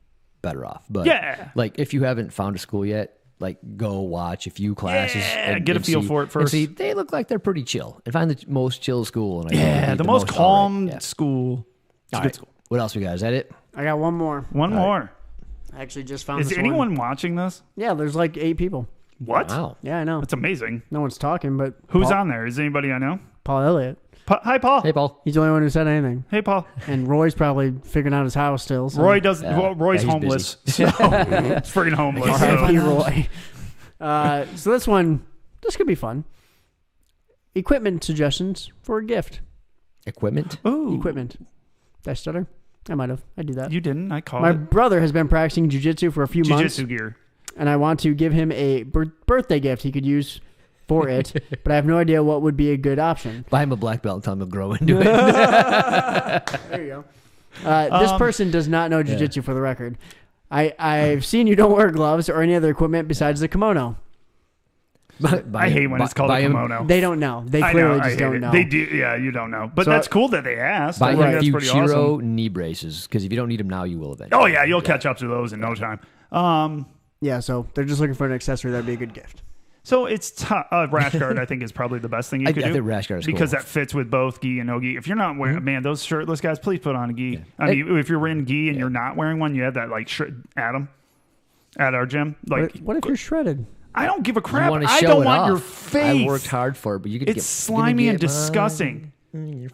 better off. But like if you haven't found a school yet, like go watch a few classes and get a feel for it first. See, they look like they're pretty chill. And find the most chill school. And the most calm school. It's a good school. What else we got? Is that it? I got one more. One more. I actually just found. Is anyone watching this? Yeah, there's like 8 people. What? Wow. Yeah, I know. That's amazing. No one's talking, but who's on there? Is anybody I know? Paul Elliott. Hi, Paul. Hey, Paul. He's the only one who said anything. Hey, Paul. And Roy's probably figuring out his house still. So. Roy does. Roy's homeless. So it's freaking homeless. R.I.P. Roy. So this one, this could be fun. Equipment suggestions for a gift. Equipment? Ooh. Equipment. Did I stutter? I might have. I do that. You didn't. I called My it. brother has been practicing jiu-jitsu for a few months. Jiu-jitsu gear. And I want to give him a birthday gift he could use for it, but I have no idea what would be a good option. Buy him a black belt and tell him to grow into it. There you go. This person does not know jiu-jitsu for the record. I've seen you don't wear gloves or any other equipment besides the kimono. I hate when it's called a kimono. They don't know. They clearly just don't know. They do. Yeah, you don't know. But So that's cool that they asked. Buy I him think a that's few pretty Chiro awesome. knee braces, because if you don't need them now, you will eventually. Oh, yeah. You'll catch up to those in no time. Yeah, so they're just looking for an accessory that'd be a good gift. So it's rash guard. I think is probably the best thing you could do. I think rash guard is because cool. that fits with both gi and no gi. If you're not wearing, man, those shirtless guys, please put on a gi. I mean, if you're in gi and you're not wearing one, you have that like Adam at our gym. Like, What if you're shredded? I don't give a crap. You want to I show don't it want off. your face. I worked hard for it, but you could It's get slimy and disgusting.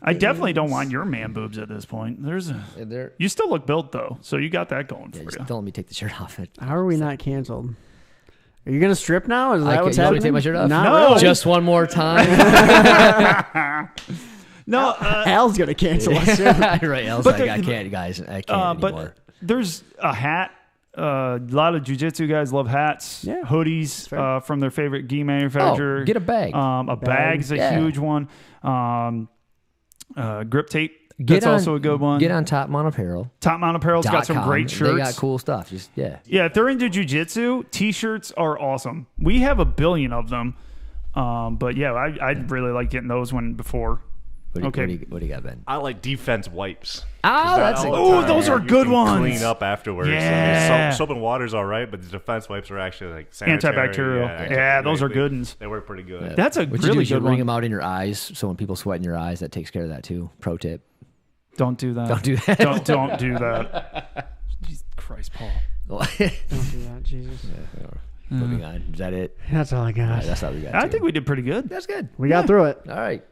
I definitely don't want your man boobs at this point. You still look built though, so you got that going for you. Don't let me take the shirt off. How are we not canceled? Are you going to strip now? Is that what's you want happening? me to take my shirt off? Not No. really. Just one more time. No, Al's going to cancel us soon. Right, else But I can't, guys. I can't anymore. but there's a hat. A lot of jiu-jitsu guys love hats, Yeah. hoodies from their favorite gi manufacturer. Oh, get a bag. A bag's a huge one. Grip tape. That's also a good one. Get on Top Mount Apparel. Top Mount Apparel's got some great shirts. They got cool stuff. Yeah, if they're into jiu-jitsu, t-shirts are awesome. We have a billion of them. But yeah, I'd really like getting those one before. What do you got, Ben? I like defense wipes. That's those are good ones. Clean up afterwards. Yeah. I mean, soap and water's all right, but the defense wipes are actually like sanitary. Antibacterial. Yeah, those are good ones. They work pretty good. That's a What really you good ring one. them out in your eyes, so when people sweat in your eyes, that takes care of that too. Pro tip. Don't do that. Don't do that. Don't do that. Jesus Christ, Paul. Don't do that, Jesus. Moving on. Is that it? That's all I got. All right, that's all we got. I too. think we did pretty good. That's good. We got through it. All right.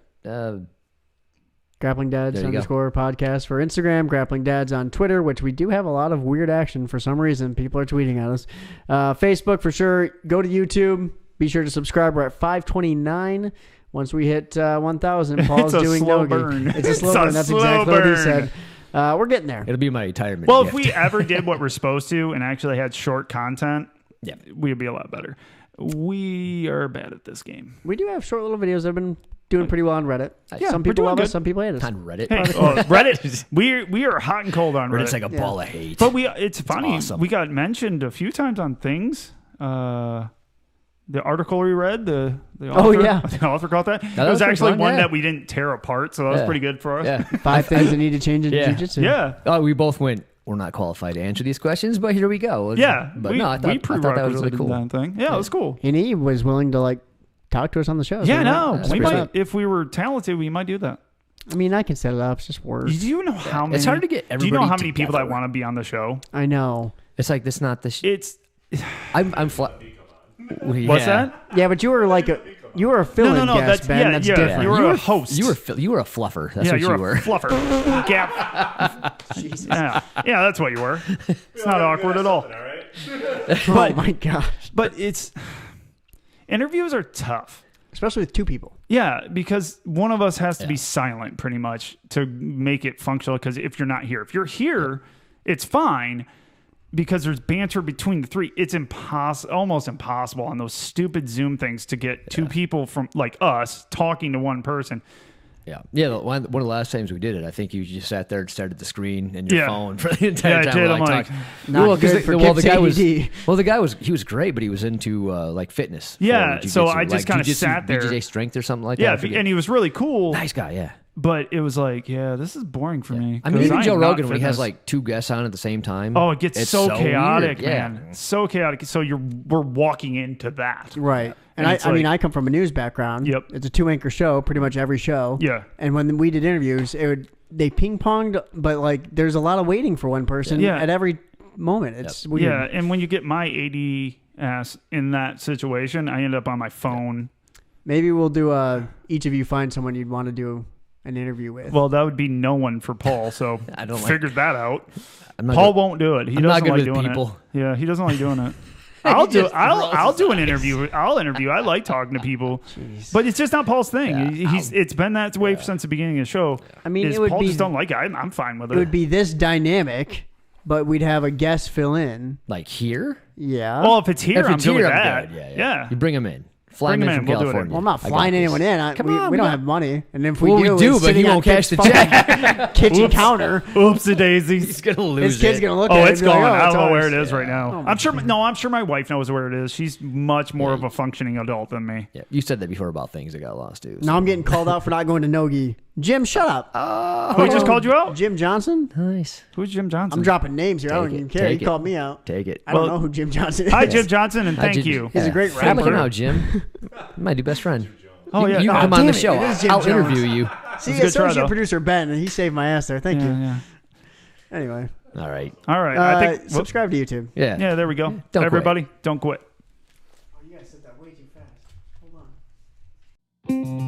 Grappling Dads There you go. _ podcast for Instagram, Grappling Dads on Twitter, which we do have a lot of weird action for some reason. People are tweeting at us. Facebook for sure. Go to YouTube. Be sure to subscribe. We're at 529. Once we hit 1,000, Paul's It's a doing slow no-gi. burn. It's a slow It's a burn. That's slow exactly what he burn. said. We're getting there. It'll be my retirement. Well, gift. if we ever did what we're supposed to and actually had short content, Yeah. we'd be a lot better. We are bad at this game. We do have short little videos that have been doing pretty well on Reddit. Yeah, Some we're people doing love good. us, some people hate us. on Reddit. Hey, Reddit, we are hot and cold on Reddit. Reddit's like a ball of hate. But it's funny. awesome. We got mentioned a few times on things. The article we read, the author, yeah. the author caught that. that It was was actually fun, one yeah. that we didn't tear apart, so that was Yeah. pretty good for us. Yeah. 5 things that need to change in Yeah. jiu-jitsu. Yeah. Oh, we both went. We're not qualified to answer these questions, but here we go. Yeah. But we, no, I we thought that was really prerequisited cool. that thing. Yeah, it was cool. And he was willing to talk to us on the show. Yeah, no. that's We pretty might, up. if we were talented, we might do that. I mean, I can set it up. It's just words. Do you know how many? It's hard to get Do you know everybody how many people that together. want to be on the show? I know. It's like this. Not the. It's I'm what's that? Yeah, but you were you were a fill-in No, guest, that's- Ben. yeah, that's yeah. different. You were a host. You were a fluffer. That's Yeah, what you're you were. a fluffer. Gap. Yeah, that's what you were. It's not awkward at all. Oh my gosh. But interviews are tough. Especially with two people. Yeah, because one of us has to be silent pretty much to make it functional. Because if you're not here, if you're here, it's fine because there's banter between the three. It's almost impossible on those stupid Zoom things to get two people from like us talking to one person. Yeah. One of the last times we did it, I think you just sat there and stared at the screen and your Yeah. phone for the entire Yeah, I time. did. We're I'm like, talking. Not good for the guy was. ADD. Well, the guy was great, but he was into fitness. Yeah, for so jiu-jitsu, I just kinda jiu-jitsu, sat there. BJJ strength or something like yeah, that. I forget. and he was really cool. Nice guy. Yeah. But it was like, this is boring for me. I mean, 'cause even I Joe am not Rogan when he has fitness. two guests on at the same time. Oh, it gets it's so chaotic, weird. man. Yeah. So chaotic. So we're walking into that. Right. And And I it's mean, like- I come from a news background. Yep. It's a 2-anchor show, pretty much every show. Yeah. And when we did interviews, they ping-ponged, but there's a lot of waiting for one person Yeah. at every moment. It's weird. Yeah, and when you get my AD ass in that situation, I end up on my phone. Maybe we'll do each of you find someone you'd want to do an interview with. Well, that would be no one for Paul, so I don't figured that out. I'm not Paul good- won't do it. He I'm doesn't not good like with doing people. it. Yeah, he doesn't like doing it. I'll do just I'll rolls do an interview. I'll interview. I like talking to people, but it's just not Paul's thing. It's been that way since the beginning of the show. I mean, is it would Paul be- just don't like it. I'm fine with it. It would be this dynamic, but we'd have a guest fill in. Like here? Yeah. well, if it's here, If I'm it's good with here, that. I'm good. Yeah. You bring them in. Fly Bring them 'em in in, from we'll do it. California. well, I'm not I got flying this. anyone in. Come we on, don't man. have money, and if we Well, do, we do, it's but he sitting on won't cash Kick's the check. kitchen Oops. counter. Oopsie daisies. He's gonna lose His kid's it. gonna look Oh, at it. it's and be gone. like, I it's don't know where ours. it is right now. Oh, my I'm sure. No, I'm sure my wife knows where it is. She's much more of a functioning adult than me. Yeah, you said that before about things that got lost too. Now I'm getting called out for not going to Nogi. Jim, shut up. Who just called you out? Jim Johnson? Nice. Who's Jim Johnson? I'm dropping names here. I don't Take it, even care. He take it. called me out. Take it. I don't Well, know who Jim Johnson is. Hi, Jim Johnson, and thank Jim- you. He's a great Hey, look rapper. him out, Jim. My new best friend. Oh, yeah. You No, can come on the damn it, show. it is Jim I'll Jones. interview you. See, That's a good try, associate though. producer Ben, and he saved my ass there. Thank you. Yeah. Anyway, All right. All right. I think. whoops. subscribe to YouTube. Yeah. Yeah, there we go. Don't Everybody, don't quit. Oh, you guys said that way too fast. Hold on.